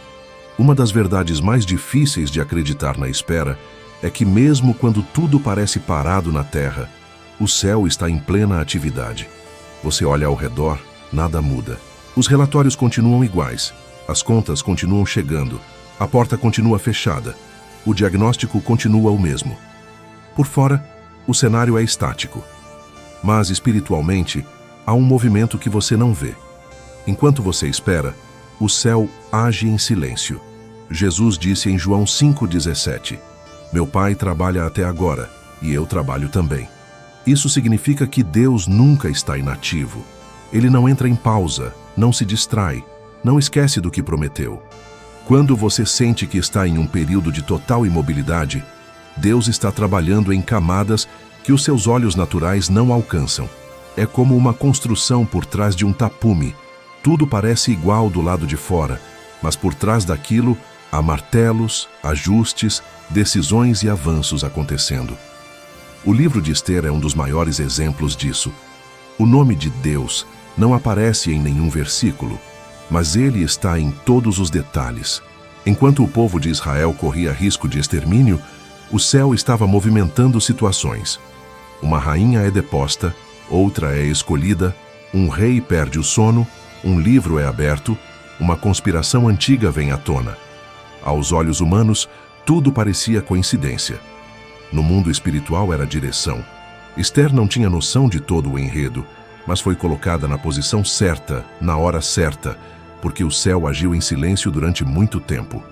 Uma das verdades mais difíceis de acreditar na espera é que mesmo quando tudo parece parado na terra, o céu está em plena atividade. Você olha ao redor, nada muda. Os relatórios continuam iguais, as contas continuam chegando, a porta continua fechada, o diagnóstico continua o mesmo. Por fora, o cenário é estático. Mas espiritualmente, há um movimento que você não vê. Enquanto você espera, o céu age em silêncio. Jesus disse em João 5,17: Meu Pai trabalha até agora, e eu trabalho também. Isso significa que Deus nunca está inativo. Ele não entra em pausa, não se distrai, não esquece do que prometeu. Quando você sente que está em um período de total imobilidade, Deus está trabalhando em camadas que os seus olhos naturais não alcançam. É como uma construção por trás de um tapume. Tudo parece igual do lado de fora, mas por trás daquilo há martelos, ajustes, decisões e avanços acontecendo. O livro de Ester é um dos maiores exemplos disso. O nome de Deus não aparece em nenhum versículo, mas ele está em todos os detalhes. Enquanto o povo de Israel corria risco de extermínio, o céu estava movimentando situações. Uma rainha é deposta, outra é escolhida, um rei perde o sono, um livro é aberto, uma conspiração antiga vem à tona. Aos olhos humanos, tudo parecia coincidência. No mundo espiritual era direção. Ester não tinha noção de todo o enredo, mas foi colocada na posição certa, na hora certa, porque o céu agiu em silêncio durante muito tempo.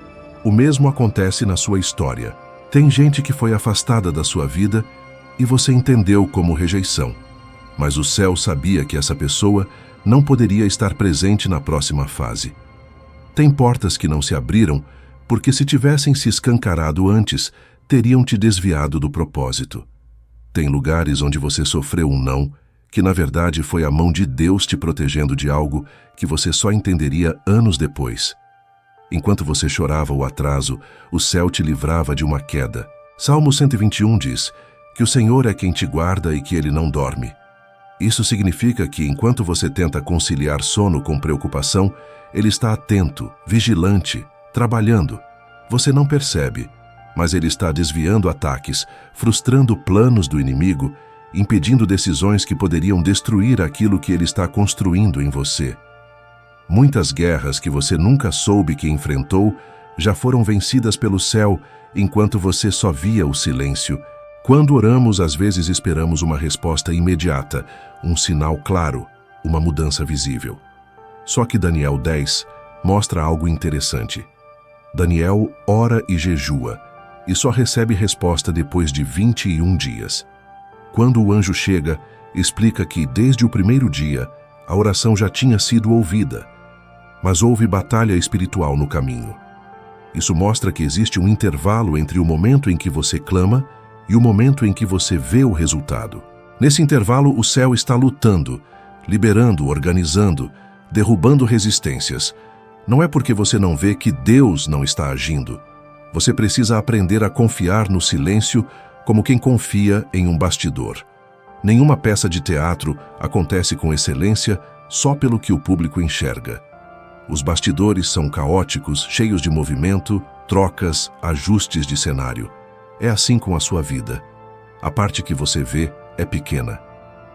O mesmo acontece na sua história. Tem gente que foi afastada da sua vida e você entendeu como rejeição. Mas o céu sabia que essa pessoa não poderia estar presente na próxima fase. Tem portas que não se abriram porque, se tivessem se escancarado antes, teriam te desviado do propósito. Tem lugares onde você sofreu um não, que na verdade foi a mão de Deus te protegendo de algo que você só entenderia anos depois. Enquanto você chorava o atraso, o céu te livrava de uma queda. Salmo 121 diz que o Senhor é quem te guarda e que ele não dorme. Isso significa que, enquanto você tenta conciliar sono com preocupação, ele está atento, vigilante, trabalhando. Você não percebe, mas ele está desviando ataques, frustrando planos do inimigo, impedindo decisões que poderiam destruir aquilo que ele está construindo em você. Muitas guerras que você nunca soube que enfrentou já foram vencidas pelo céu, enquanto você só via o silêncio. Quando oramos, às vezes esperamos uma resposta imediata, um sinal claro, uma mudança visível. Só que Daniel 10 mostra algo interessante. Daniel ora e jejua, e só recebe resposta depois de 21 dias. Quando o anjo chega, explica que, desde o primeiro dia, a oração já tinha sido ouvida, mas houve batalha espiritual no caminho. Isso mostra que existe um intervalo entre o momento em que você clama e o momento em que você vê o resultado. Nesse intervalo, o céu está lutando, liberando, organizando, derrubando resistências. Não é porque você não vê que Deus não está agindo, Você precisa aprender a confiar no silêncio como quem confia em um bastidor. Nenhuma peça de teatro acontece com excelência só pelo que o público enxerga. Os bastidores são caóticos, cheios de movimento, trocas, ajustes de cenário. É assim com a sua vida. A parte que você vê é pequena.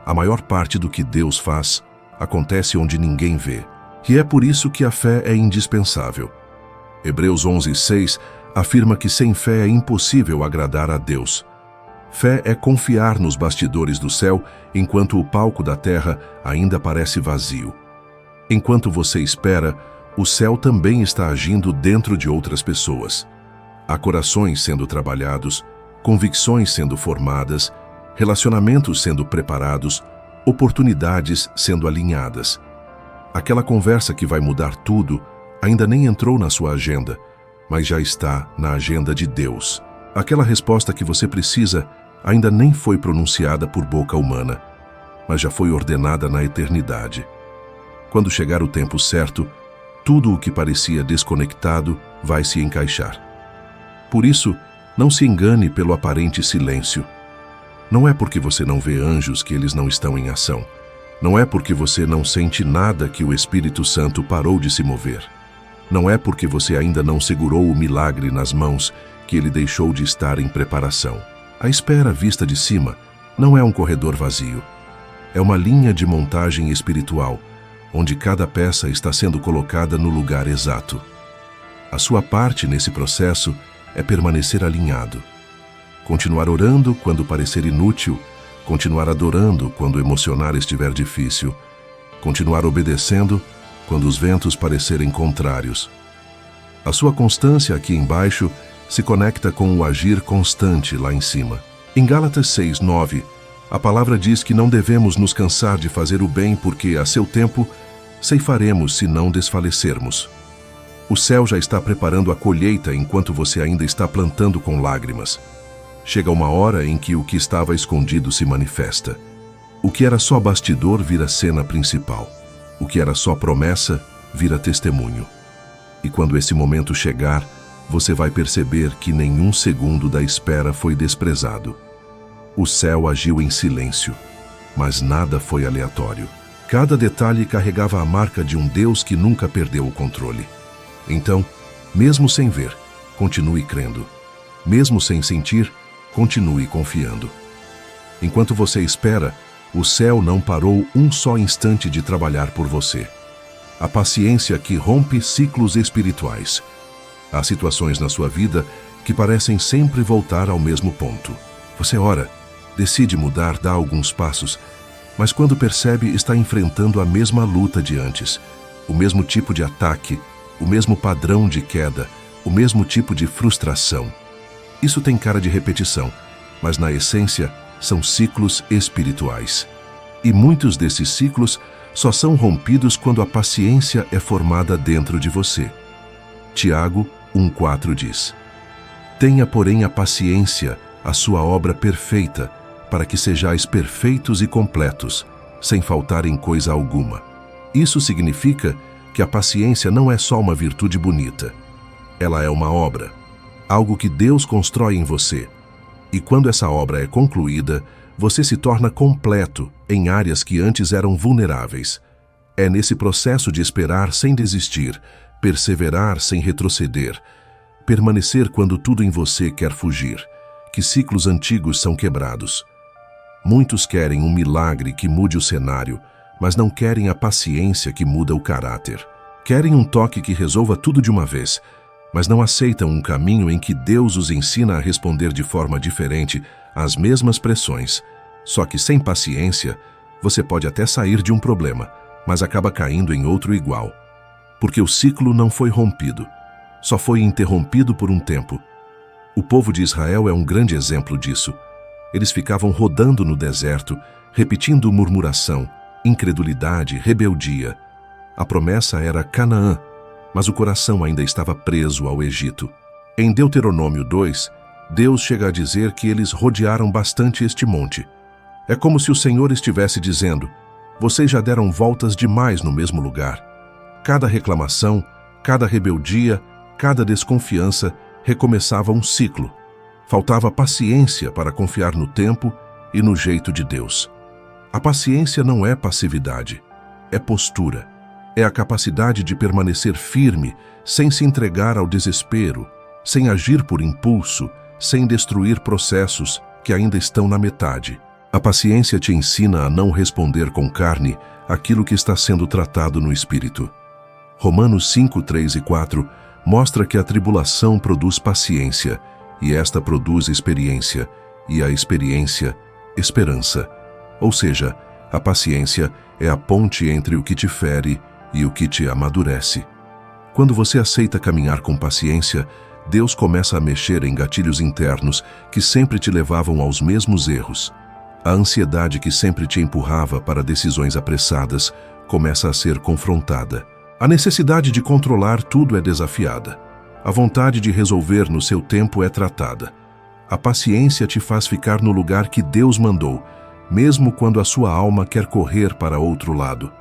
A maior parte do que Deus faz acontece onde ninguém vê. E é por isso que a fé é indispensável. Hebreus 11:6 afirma que sem fé é impossível agradar a Deus. Fé é confiar nos bastidores do céu enquanto o palco da terra ainda parece vazio. Enquanto você espera, o céu também está agindo dentro de outras pessoas. Há corações sendo trabalhados, convicções sendo formadas, relacionamentos sendo preparados, oportunidades sendo alinhadas. Aquela conversa que vai mudar tudo ainda nem entrou na sua agenda, mas já está na agenda de Deus. Aquela resposta que você precisa ainda nem foi pronunciada por boca humana, mas já foi ordenada na eternidade. Quando chegar o tempo certo, tudo o que parecia desconectado vai se encaixar. Por isso, não se engane pelo aparente silêncio. Não é porque você não vê anjos que eles não estão em ação. Não é porque você não sente nada que o Espírito Santo parou de se mover. Não é porque você ainda não segurou o milagre nas mãos que ele deixou de estar em preparação. A espera vista de cima não é um corredor vazio. É uma linha de montagem espiritual, onde cada peça está sendo colocada no lugar exato. A sua parte nesse processo é permanecer alinhado. Continuar orando quando parecer inútil, continuar adorando quando emocionar estiver difícil, continuar obedecendo quando os ventos parecerem contrários. A sua constância aqui embaixo se conecta com o agir constante lá em cima. Em Gálatas 6:9, a palavra diz que não devemos nos cansar de fazer o bem porque, a seu tempo, ceifaremos se não desfalecermos. O céu já está preparando a colheita enquanto você ainda está plantando com lágrimas. Chega uma hora em que o que estava escondido se manifesta. O que era só bastidor vira cena principal. O que era só promessa vira testemunho. E quando esse momento chegar, você vai perceber que nenhum segundo da espera foi desprezado. O céu agiu em silêncio, mas nada foi aleatório. Cada detalhe carregava a marca de um Deus que nunca perdeu o controle. Então, mesmo sem ver, continue crendo. Mesmo sem sentir, continue confiando. Enquanto você espera, o céu não parou um só instante de trabalhar por você. A paciência que rompe ciclos espirituais. Há situações na sua vida que parecem sempre voltar ao mesmo ponto. Você ora, decide mudar, dá alguns passos, mas quando percebe está enfrentando a mesma luta de antes, o mesmo tipo de ataque, o mesmo padrão de queda, o mesmo tipo de frustração. Isso tem cara de repetição, mas na essência são ciclos espirituais. E muitos desses ciclos só são rompidos quando a paciência é formada dentro de você. Tiago 1:4 diz: Tenha, porém, a paciência, a sua obra perfeita, para que sejais perfeitos e completos, sem faltar em coisa alguma. Isso significa que a paciência não é só uma virtude bonita. Ela é uma obra, algo que Deus constrói em você. E quando essa obra é concluída, você se torna completo em áreas que antes eram vulneráveis. É nesse processo de esperar sem desistir, perseverar sem retroceder, permanecer quando tudo em você quer fugir, que ciclos antigos são quebrados. Muitos querem um milagre que mude o cenário, mas não querem a paciência que muda o caráter. Querem um toque que resolva tudo de uma vez, mas não aceitam um caminho em que Deus os ensina a responder de forma diferente às mesmas pressões. Só que sem paciência, você pode até sair de um problema, mas acaba caindo em outro igual. Porque o ciclo não foi rompido, só foi interrompido por um tempo. O povo de Israel é um grande exemplo disso. Eles ficavam rodando no deserto, repetindo murmuração, incredulidade, rebeldia. A promessa era Canaã, mas o coração ainda estava preso ao Egito. Em Deuteronômio 2, Deus chega a dizer que eles rodearam bastante este monte. É como se o Senhor estivesse dizendo: vocês já deram voltas demais no mesmo lugar. Cada reclamação, cada rebeldia, cada desconfiança recomeçava um ciclo. Faltava paciência para confiar no tempo e no jeito de Deus. A paciência não é passividade, é postura. É a capacidade de permanecer firme, sem se entregar ao desespero, sem agir por impulso, sem destruir processos que ainda estão na metade. A paciência te ensina a não responder com carne aquilo que está sendo tratado no espírito. Romanos 5, 3 e 4 mostra que a tribulação produz paciência, e esta produz experiência, e a experiência, esperança. Ou seja, a paciência é a ponte entre o que te fere e o que te amadurece. Quando você aceita caminhar com paciência, Deus começa a mexer em gatilhos internos que sempre te levavam aos mesmos erros. A ansiedade que sempre te empurrava para decisões apressadas começa a ser confrontada. A necessidade de controlar tudo é desafiada. A vontade de resolver no seu tempo é tratada. A paciência te faz ficar no lugar que Deus mandou, mesmo quando a sua alma quer correr para outro lado.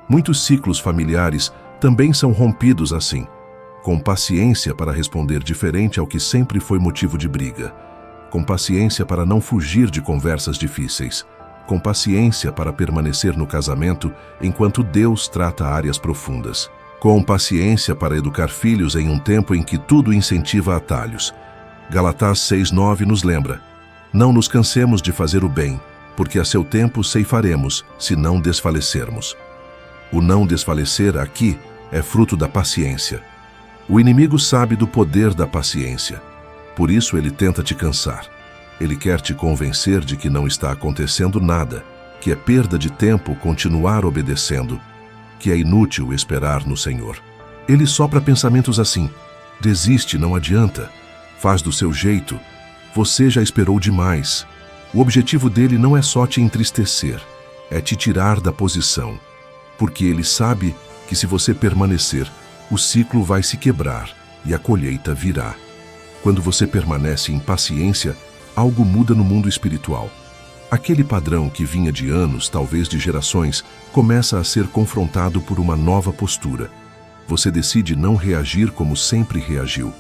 Muitos ciclos familiares também são rompidos assim, com paciência para responder diferente ao que sempre foi motivo de briga, com paciência para não fugir de conversas difíceis, com paciência para permanecer no casamento enquanto Deus trata áreas profundas, com paciência para educar filhos em um tempo em que tudo incentiva atalhos. Galatás 6:9 nos lembra: não nos cansemos de fazer o bem, porque a seu tempo ceifaremos, se não desfalecermos. O não desfalecer aqui é fruto da paciência. O inimigo sabe do poder da paciência. Por isso ele tenta te cansar. Ele quer te convencer de que não está acontecendo nada, que é perda de tempo continuar obedecendo, que é inútil esperar no Senhor. Ele sopra pensamentos assim: desiste, não adianta, faz do seu jeito, você já esperou demais. O objetivo dele não é só te entristecer, é te tirar da posição, porque ele sabe que se você permanecer, o ciclo vai se quebrar e a colheita virá. Quando você permanece em paciência, algo muda no mundo espiritual. Aquele padrão que vinha de anos, talvez de gerações, começa a ser confrontado por uma nova postura. Você decide não reagir como sempre reagiu.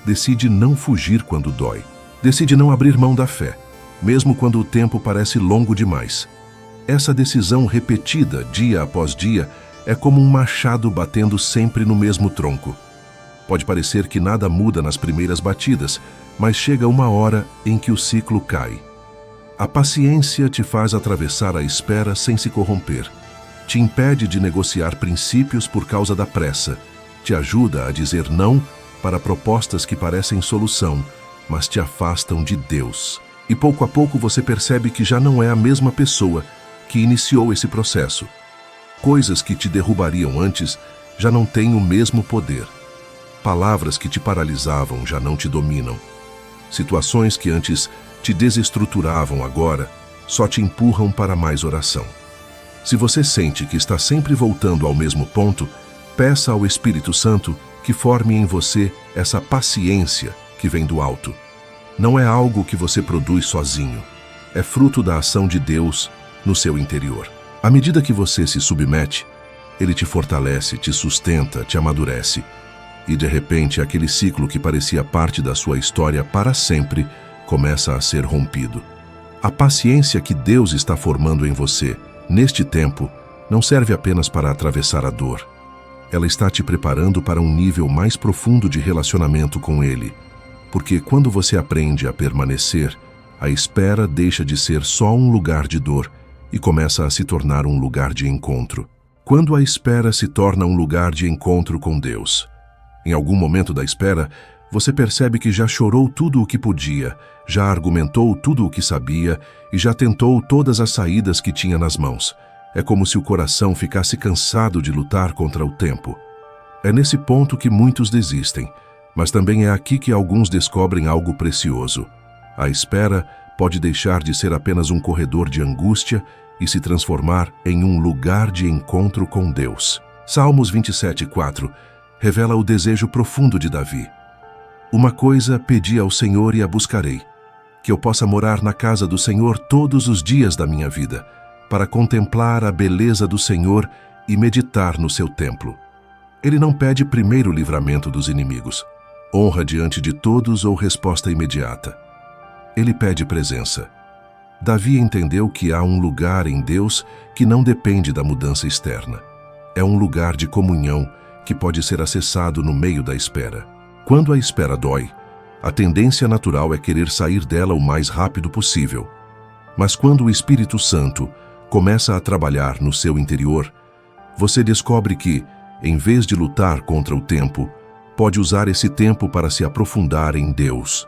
Decide não fugir quando dói. Decide não abrir mão da fé, mesmo quando o tempo parece longo demais. Essa decisão repetida, dia após dia, é como um machado batendo sempre no mesmo tronco. Pode parecer que nada muda nas primeiras batidas, mas chega uma hora em que o ciclo cai. A paciência te faz atravessar a espera sem se corromper. Te impede de negociar princípios por causa da pressa. Te ajuda a dizer não para propostas que parecem solução, mas te afastam de Deus. E pouco a pouco você percebe que já não é a mesma pessoa que iniciou esse processo. Coisas que te derrubariam antes já não têm o mesmo poder. Palavras que te paralisavam já não te dominam. Situações que antes te desestruturavam agora só te empurram para mais oração. Se você sente que está sempre voltando ao mesmo ponto, peça ao Espírito Santo que forme em você essa paciência que vem do alto. Não é algo que você produz sozinho. É fruto da ação de Deus no seu interior. À medida que você se submete, Ele te fortalece, te sustenta, te amadurece. E de repente, aquele ciclo que parecia parte da sua história para sempre começa a ser rompido. A paciência que Deus está formando em você, neste tempo, não serve apenas para atravessar a dor. Ela está te preparando para um nível mais profundo de relacionamento com Ele. Porque quando você aprende a permanecer, a espera deixa de ser só um lugar de dor e começa a se tornar um lugar de encontro. Quando a espera se torna um lugar de encontro com Deus, em algum momento da espera, você percebe que já chorou tudo o que podia, já argumentou tudo o que sabia e já tentou todas as saídas que tinha nas mãos. É como se o coração ficasse cansado de lutar contra o tempo. É nesse ponto que muitos desistem, mas também é aqui que alguns descobrem algo precioso. A espera pode deixar de ser apenas um corredor de angústia e se transformar em um lugar de encontro com Deus. Salmos 27:4 revela o desejo profundo de Davi. Uma coisa pedi ao Senhor e a buscarei, que eu possa morar na casa do Senhor todos os dias da minha vida, para contemplar a beleza do Senhor e meditar no seu templo. Ele não pede primeiro o livramento dos inimigos. honra diante de todos ou resposta imediata. Ele pede presença. Davi entendeu que há um lugar em Deus que não depende da mudança externa. É um lugar de comunhão que pode ser acessado no meio da espera. Quando a espera dói, a tendência natural é querer sair dela o mais rápido possível. Mas quando o Espírito Santo começa a trabalhar no seu interior, você descobre que, em vez de lutar contra o tempo, pode usar esse tempo para se aprofundar em Deus.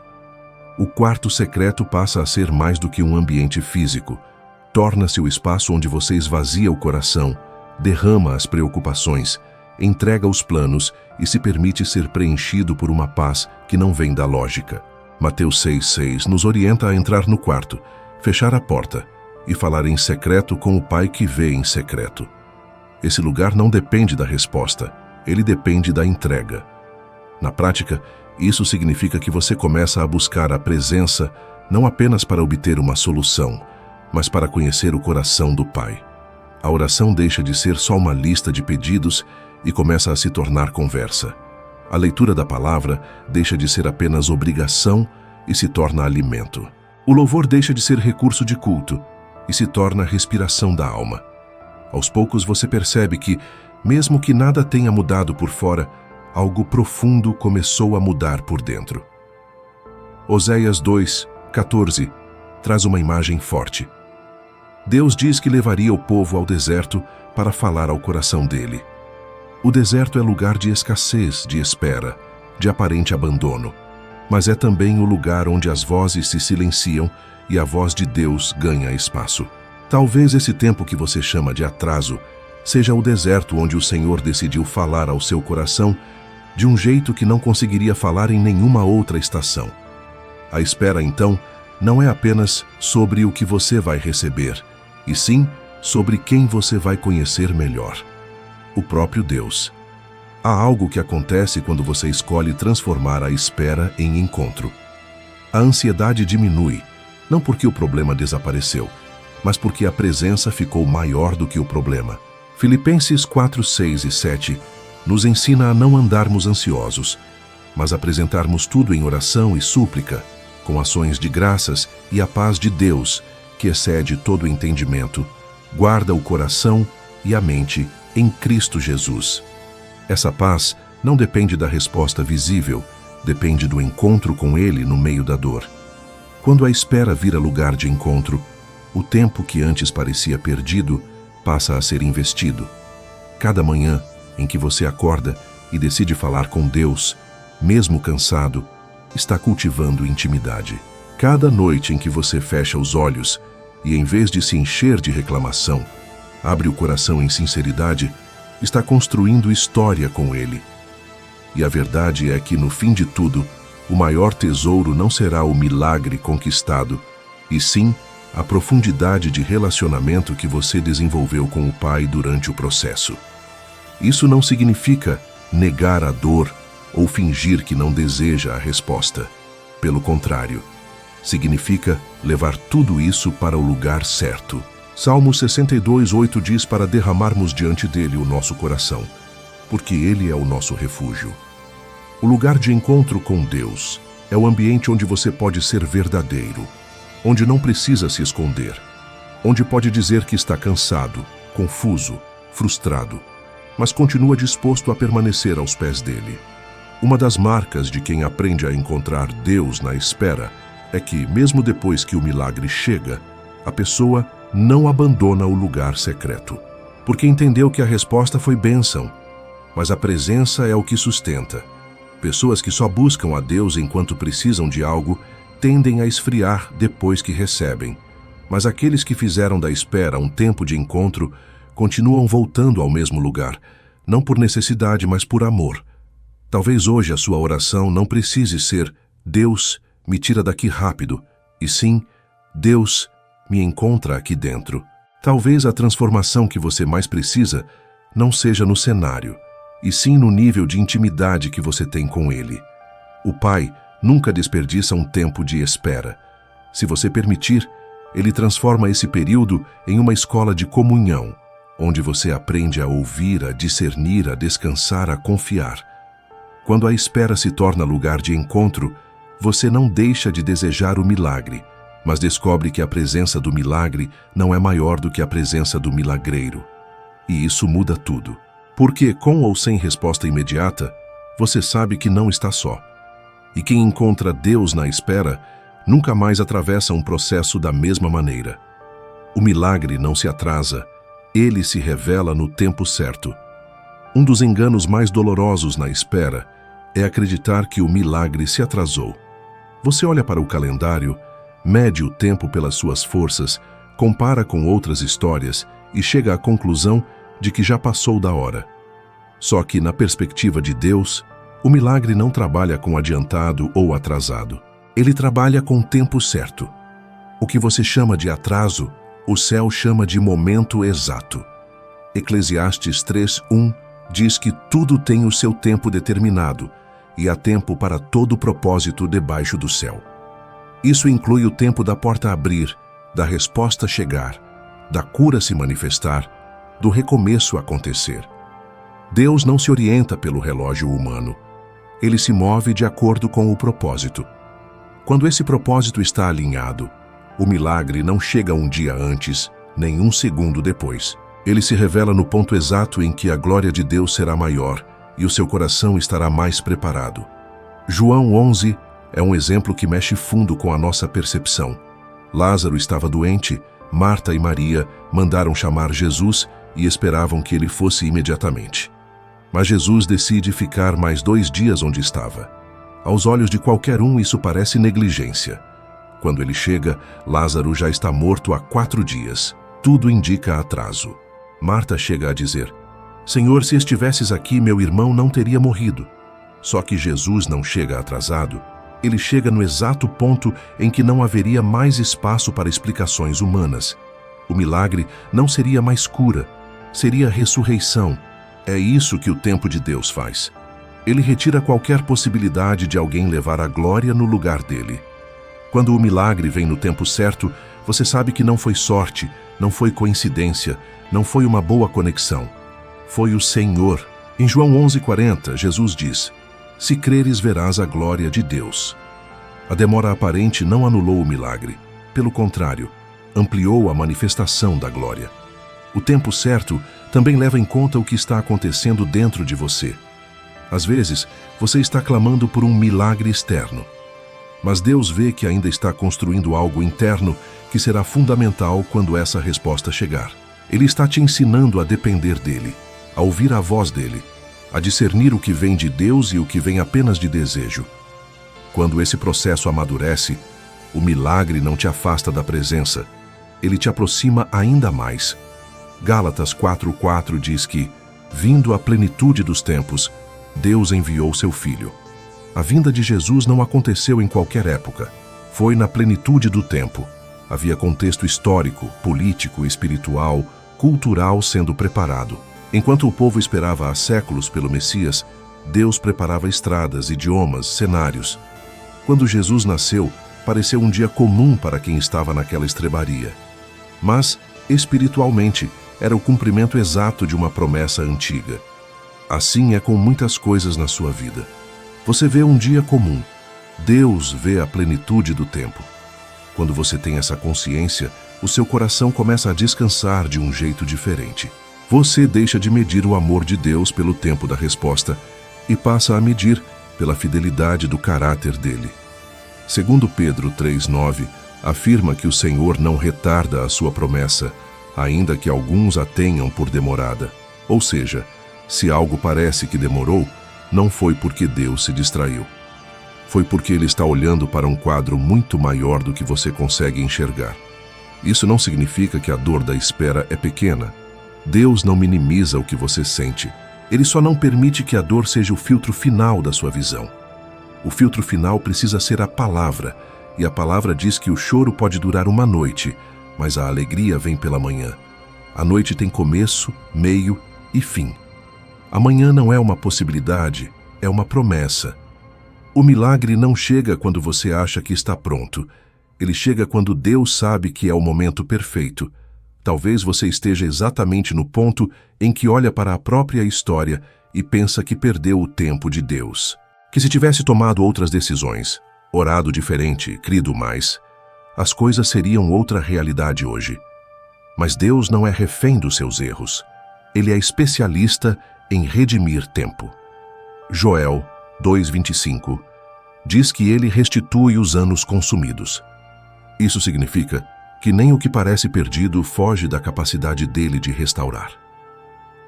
O quarto secreto passa a ser mais do que um ambiente físico. Torna-se o espaço onde você esvazia o coração, derrama as preocupações, entrega os planos e se permite ser preenchido por uma paz que não vem da lógica. Mateus 6,6 nos orienta a entrar no quarto, fechar a porta e falar em secreto com o Pai que vê em secreto. Esse lugar não depende da resposta, ele depende da entrega. Na prática, isso significa que você começa a buscar a presença não apenas para obter uma solução, mas para conhecer o coração do Pai. A oração deixa de ser só uma lista de pedidos e começa a se tornar conversa. A leitura da palavra deixa de ser apenas obrigação e se torna alimento. O louvor deixa de ser recurso de culto e se torna respiração da alma. Aos poucos você percebe que, mesmo que nada tenha mudado por fora, algo profundo começou a mudar por dentro. Oséias 2:14 traz uma imagem forte. Deus diz que levaria o povo ao deserto para falar ao coração dele. O deserto é lugar de escassez, de espera, de aparente abandono, mas é também o lugar onde as vozes se silenciam e a voz de Deus ganha espaço. Talvez esse tempo que você chama de atraso seja o deserto onde o Senhor decidiu falar ao seu coração de um jeito que não conseguiria falar em nenhuma outra estação. A espera, então, não é apenas sobre o que você vai receber, e sim sobre quem você vai conhecer melhor: o próprio Deus. Há algo que acontece quando você escolhe transformar a espera em encontro. A ansiedade diminui, não porque o problema desapareceu, mas porque a presença ficou maior do que o problema. Filipenses 4:6 e 7 nos ensina a não andarmos ansiosos, mas apresentarmos tudo em oração e súplica, com ações de graças, e a paz de Deus, que excede todo o entendimento, guarda o coração e a mente em Cristo Jesus. Essa paz não depende da resposta visível, depende do encontro com Ele no meio da dor. Quando a espera vira lugar de encontro, o tempo que antes parecia perdido passa a ser investido. Cada manhã em que você acorda e decide falar com Deus, mesmo cansado, está cultivando intimidade. Cada noite em que você fecha os olhos e, em vez de se encher de reclamação, abre o coração em sinceridade, está construindo história com Ele. E a verdade é que, no fim de tudo, o maior tesouro não será o milagre conquistado, e sim a profundidade de relacionamento que você desenvolveu com o Pai durante o processo. Isso não significa negar a dor ou fingir que não deseja a resposta. Pelo contrário, significa levar tudo isso para o lugar certo. Salmo 62:8 diz para derramarmos diante dele o nosso coração, porque ele é o nosso refúgio. O lugar de encontro com Deus é o ambiente onde você pode ser verdadeiro, onde não precisa se esconder, onde pode dizer que está cansado, confuso, frustrado, mas continua disposto a permanecer aos pés dele. Uma das marcas de quem aprende a encontrar Deus na espera é que, mesmo depois que o milagre chega, a pessoa não abandona o lugar secreto, porque entendeu que a resposta foi bênção, mas a presença é o que sustenta. Pessoas que só buscam a Deus enquanto precisam de algo tendem a esfriar depois que recebem, mas aqueles que fizeram da espera um tempo de encontro continuam voltando ao mesmo lugar, não por necessidade, mas por amor. Talvez hoje a sua oração não precise ser "Deus, me tira daqui rápido", e sim "Deus, me encontra aqui dentro". Talvez a transformação que você mais precisa não seja no cenário, e sim no nível de intimidade que você tem com Ele. O Pai nunca desperdiça um tempo de espera. Se você permitir, Ele transforma esse período em uma escola de comunhão, onde você aprende a ouvir, a discernir, a descansar, a confiar. Quando a espera se torna lugar de encontro, você não deixa de desejar o milagre, mas descobre que a presença do milagre não é maior do que a presença do milagreiro. E isso muda tudo. Porque, com ou sem resposta imediata, você sabe que não está só. E quem encontra Deus na espera, nunca mais atravessa um processo da mesma maneira. O milagre não se atrasa, ele se revela no tempo certo. Um dos enganos mais dolorosos na espera é acreditar que o milagre se atrasou. Você olha para o calendário, mede o tempo pelas suas forças, compara com outras histórias e chega à conclusão de que já passou da hora. Só que, na perspectiva de Deus, o milagre não trabalha com adiantado ou atrasado. Ele trabalha com o tempo certo. O que você chama de atraso, o céu chama de momento exato. Eclesiastes 3:1 diz que tudo tem o seu tempo determinado e há tempo para todo propósito debaixo do céu. Isso inclui o tempo da porta abrir, da resposta chegar, da cura se manifestar, do recomeço acontecer. Deus não se orienta pelo relógio humano. Ele se move de acordo com o propósito. Quando esse propósito está alinhado, o milagre não chega um dia antes, nem um segundo depois. Ele se revela no ponto exato em que a glória de Deus será maior e o seu coração estará mais preparado. João 11 é um exemplo que mexe fundo com a nossa percepção. Lázaro estava doente, Marta e Maria mandaram chamar Jesus e esperavam que ele fosse imediatamente. Mas Jesus decide ficar mais 2 dias onde estava. Aos olhos de qualquer um, isso parece negligência. Quando ele chega, Lázaro já está morto há 4 dias. Tudo indica atraso. Marta chega a dizer: Senhor, se estivesses aqui, meu irmão não teria morrido. Só que Jesus não chega atrasado. Ele chega no exato ponto em que não haveria mais espaço para explicações humanas. O milagre não seria mais cura, seria ressurreição. É isso que o tempo de Deus faz. Ele retira qualquer possibilidade de alguém levar a glória no lugar dele. Quando o milagre vem no tempo certo, você sabe que não foi sorte, não foi coincidência, não foi uma boa conexão. Foi o Senhor. Em João 11:40, Jesus diz: Se creres, verás a glória de Deus. A demora aparente não anulou o milagre. Pelo contrário, ampliou a manifestação da glória. O tempo certo também leva em conta o que está acontecendo dentro de você. Às vezes, você está clamando por um milagre externo. Mas Deus vê que ainda está construindo algo interno que será fundamental quando essa resposta chegar. Ele está te ensinando a depender dele, a ouvir a voz dele, a discernir o que vem de Deus e o que vem apenas de desejo. Quando esse processo amadurece, o milagre não te afasta da presença, ele te aproxima ainda mais. Gálatas 4:4 diz que, vindo a plenitude dos tempos, Deus enviou seu Filho. A vinda de Jesus não aconteceu em qualquer época. Foi na plenitude do tempo. Havia contexto histórico, político, espiritual, cultural sendo preparado. Enquanto o povo esperava há séculos pelo Messias, Deus preparava estradas, idiomas, cenários. Quando Jesus nasceu, pareceu um dia comum para quem estava naquela estrebaria. Mas, espiritualmente, era o cumprimento exato de uma promessa antiga. Assim é com muitas coisas na sua vida. Você vê um dia comum. Deus vê a plenitude do tempo. Quando você tem essa consciência, o seu coração começa a descansar de um jeito diferente. Você deixa de medir o amor de Deus pelo tempo da resposta e passa a medir pela fidelidade do caráter dele. Segundo Pedro 3:9, afirma que o Senhor não retarda a sua promessa, ainda que alguns a tenham por demorada. Ou seja, se algo parece que demorou, não foi porque Deus se distraiu. Foi porque Ele está olhando para um quadro muito maior do que você consegue enxergar. Isso não significa que a dor da espera é pequena. Deus não minimiza o que você sente. Ele só não permite que a dor seja o filtro final da sua visão. O filtro final precisa ser a palavra, e a palavra diz que o choro pode durar uma noite, mas a alegria vem pela manhã. A noite tem começo, meio e fim. Amanhã não é uma possibilidade, é uma promessa. O milagre não chega quando você acha que está pronto. Ele chega quando Deus sabe que é o momento perfeito. Talvez você esteja exatamente no ponto em que olha para a própria história e pensa que perdeu o tempo de Deus. Que se tivesse tomado outras decisões, orado diferente, crido mais, as coisas seriam outra realidade hoje. Mas Deus não é refém dos seus erros. Ele é especialista em redimir tempo. Joel 2:25 diz que ele restitui os anos consumidos. Isso significa que nem o que parece perdido foge da capacidade dele de restaurar.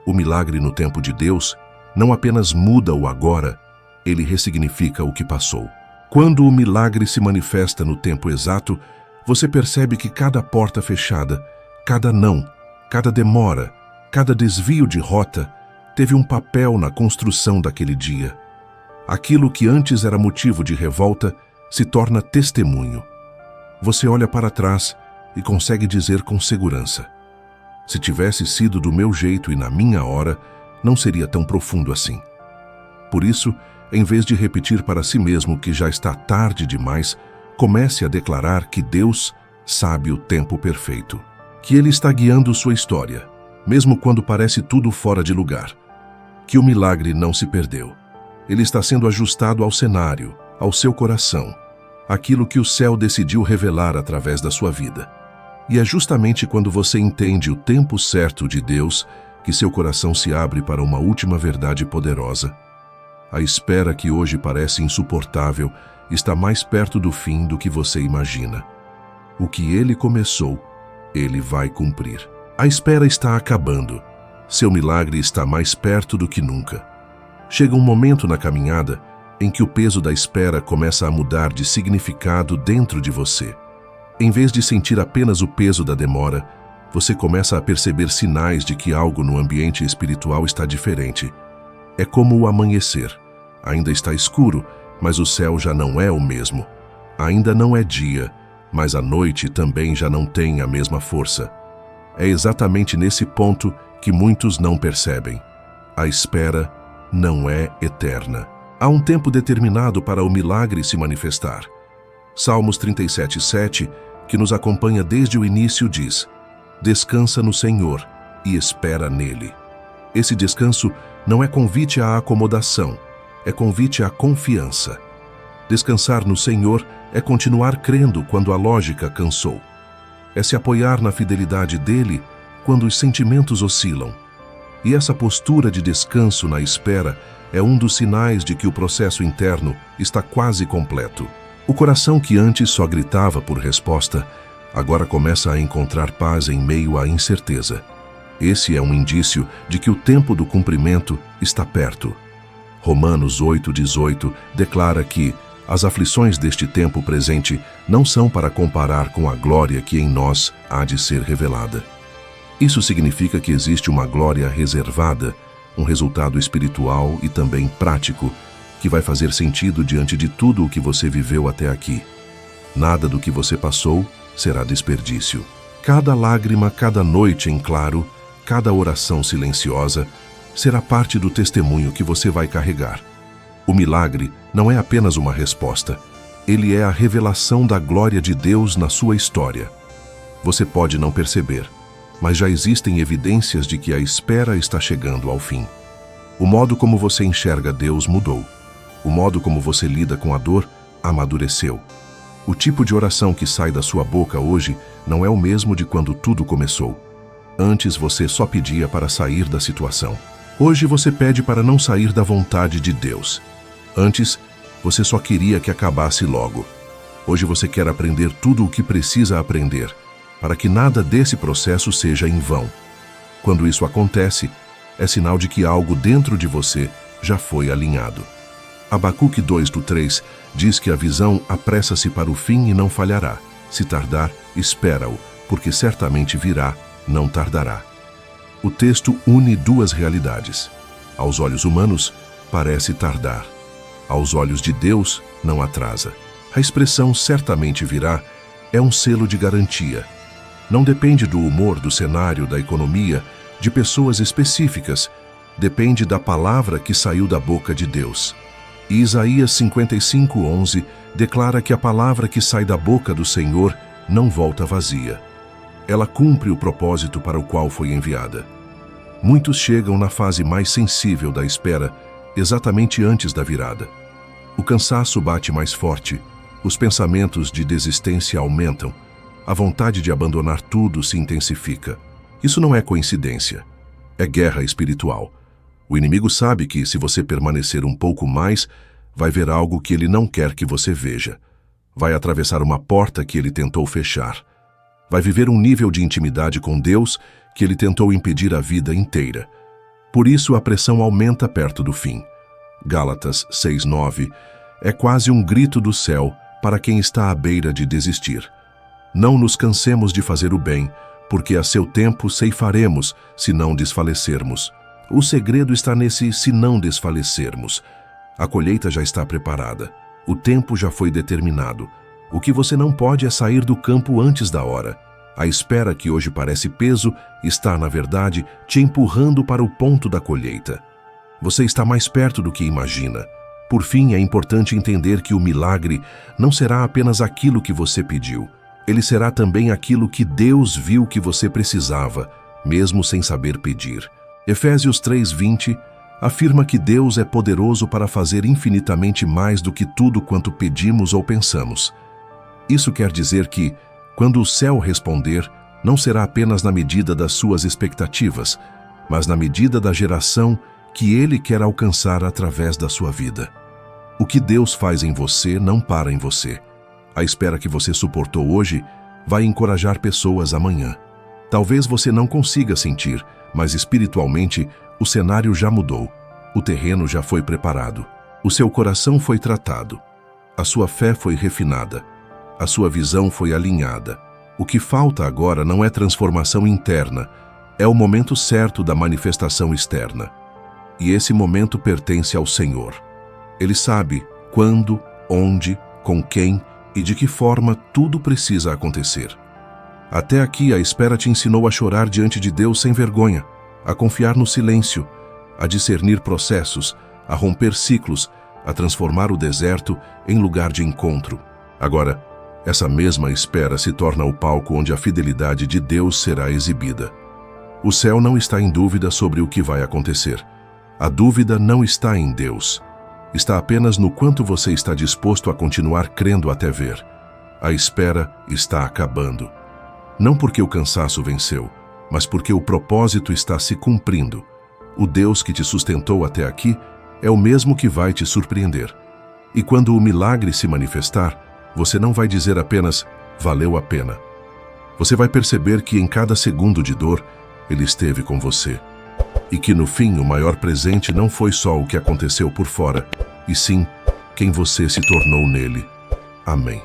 O milagre no tempo de Deus não apenas muda o agora, ele ressignifica o que passou. Quando o milagre se manifesta no tempo exato, você percebe que cada porta fechada, cada não, cada demora, cada desvio de rota teve um papel na construção daquele dia. Aquilo que antes era motivo de revolta se torna testemunho. Você olha para trás e consegue dizer com segurança: se tivesse sido do meu jeito e na minha hora, não seria tão profundo assim. Por isso, em vez de repetir para si mesmo que já está tarde demais, comece a declarar que Deus sabe o tempo perfeito, que Ele está guiando sua história, mesmo quando parece tudo fora de lugar, que o milagre não se perdeu. Ele está sendo ajustado ao cenário, ao seu coração, aquilo que o céu decidiu revelar através da sua vida. E é justamente quando você entende o tempo certo de Deus que seu coração se abre para uma última verdade poderosa. A espera que hoje parece insuportável está mais perto do fim do que você imagina. O que Ele começou, Ele vai cumprir. A espera está acabando. Seu milagre está mais perto do que nunca. Chega um momento na caminhada em que o peso da espera começa a mudar de significado dentro de você. Em vez de sentir apenas o peso da demora, você começa a perceber sinais de que algo no ambiente espiritual está diferente. É como o amanhecer. Ainda está escuro, mas o céu já não é o mesmo. Ainda não é dia, mas a noite também já não tem a mesma força. É exatamente nesse ponto que muitos não percebem. A espera não é eterna. Há um tempo determinado para o milagre se manifestar. Salmos 37:7, que nos acompanha desde o início, diz: descansa no Senhor e espera nele. Esse descanso não é convite à acomodação, é convite à confiança. Descansar no Senhor é continuar crendo quando a lógica cansou. É se apoiar na fidelidade dele quando os sentimentos oscilam. E essa postura de descanso na espera é um dos sinais de que o processo interno está quase completo. O coração que antes só gritava por resposta, agora começa a encontrar paz em meio à incerteza. Esse é um indício de que o tempo do cumprimento está perto. Romanos 8:18 declara que as aflições deste tempo presente não são para comparar com a glória que em nós há de ser revelada. Isso significa que existe uma glória reservada, um resultado espiritual e também prático, que vai fazer sentido diante de tudo o que você viveu até aqui. Nada do que você passou será desperdício. Cada lágrima, cada noite em claro, cada oração silenciosa, será parte do testemunho que você vai carregar. O milagre não é apenas uma resposta, ele é a revelação da glória de Deus na sua história. Você pode não perceber, mas já existem evidências de que a espera está chegando ao fim. O modo como você enxerga Deus mudou. O modo como você lida com a dor amadureceu. O tipo de oração que sai da sua boca hoje não é o mesmo de quando tudo começou. Antes você só pedia para sair da situação. Hoje você pede para não sair da vontade de Deus. Antes, você só queria que acabasse logo. Hoje você quer aprender tudo o que precisa aprender, para que nada desse processo seja em vão. Quando isso acontece, é sinal de que algo dentro de você já foi alinhado. Abacuque 2:3 diz que a visão apressa-se para o fim e não falhará. Se tardar, espera-o, porque certamente virá, não tardará. O texto une duas realidades. Aos olhos humanos, parece tardar. Aos olhos de Deus, não atrasa. A expressão certamente virá é um selo de garantia. Não depende do humor, do cenário, da economia, de pessoas específicas. Depende da palavra que saiu da boca de Deus. E Isaías 55:11 declara que a palavra que sai da boca do Senhor não volta vazia. Ela cumpre o propósito para o qual foi enviada. Muitos chegam na fase mais sensível da espera, exatamente antes da virada. O cansaço bate mais forte, os pensamentos de desistência aumentam, a vontade de abandonar tudo se intensifica. Isso não é coincidência, é guerra espiritual. O inimigo sabe que, se você permanecer um pouco mais, vai ver algo que ele não quer que você veja. Vai atravessar uma porta que ele tentou fechar. Vai viver um nível de intimidade com Deus que ele tentou impedir a vida inteira. Por isso a pressão aumenta perto do fim. Gálatas 6:9 é quase um grito do céu para quem está à beira de desistir. Não nos cansemos de fazer o bem, porque a seu tempo ceifaremos, se não desfalecermos. O segredo está nesse se não desfalecermos. A colheita já está preparada. O tempo já foi determinado. O que você não pode é sair do campo antes da hora. A espera que hoje parece peso está, na verdade, te empurrando para o ponto da colheita. Você está mais perto do que imagina. Por fim, é importante entender que o milagre não será apenas aquilo que você pediu. Ele será também aquilo que Deus viu que você precisava, mesmo sem saber pedir. Efésios 3:20 afirma que Deus é poderoso para fazer infinitamente mais do que tudo quanto pedimos ou pensamos. Isso quer dizer que, quando o céu responder, não será apenas na medida das suas expectativas, mas na medida da geração que Ele quer alcançar através da sua vida. O que Deus faz em você não para em você. A espera que você suportou hoje vai encorajar pessoas amanhã. Talvez você não consiga sentir, mas espiritualmente o cenário já mudou. O terreno já foi preparado. O seu coração foi tratado. A sua fé foi refinada. A sua visão foi alinhada. O que falta agora não é transformação interna, é o momento certo da manifestação externa. E esse momento pertence ao Senhor. Ele sabe quando, onde, com quem e de que forma tudo precisa acontecer. Até aqui a espera te ensinou a chorar diante de Deus sem vergonha, a confiar no silêncio, a discernir processos, a romper ciclos, a transformar o deserto em lugar de encontro. Agora, essa mesma espera se torna o palco onde a fidelidade de Deus será exibida. O céu não está em dúvida sobre o que vai acontecer. A dúvida não está em Deus. Está apenas no quanto você está disposto a continuar crendo até ver. A espera está acabando. Não porque o cansaço venceu, mas porque o propósito está se cumprindo. O Deus que te sustentou até aqui é o mesmo que vai te surpreender. E quando o milagre se manifestar, você não vai dizer apenas, valeu a pena. Você vai perceber que em cada segundo de dor, Ele esteve com você. E que no fim o maior presente não foi só o que aconteceu por fora, e sim quem você se tornou nele. Amém.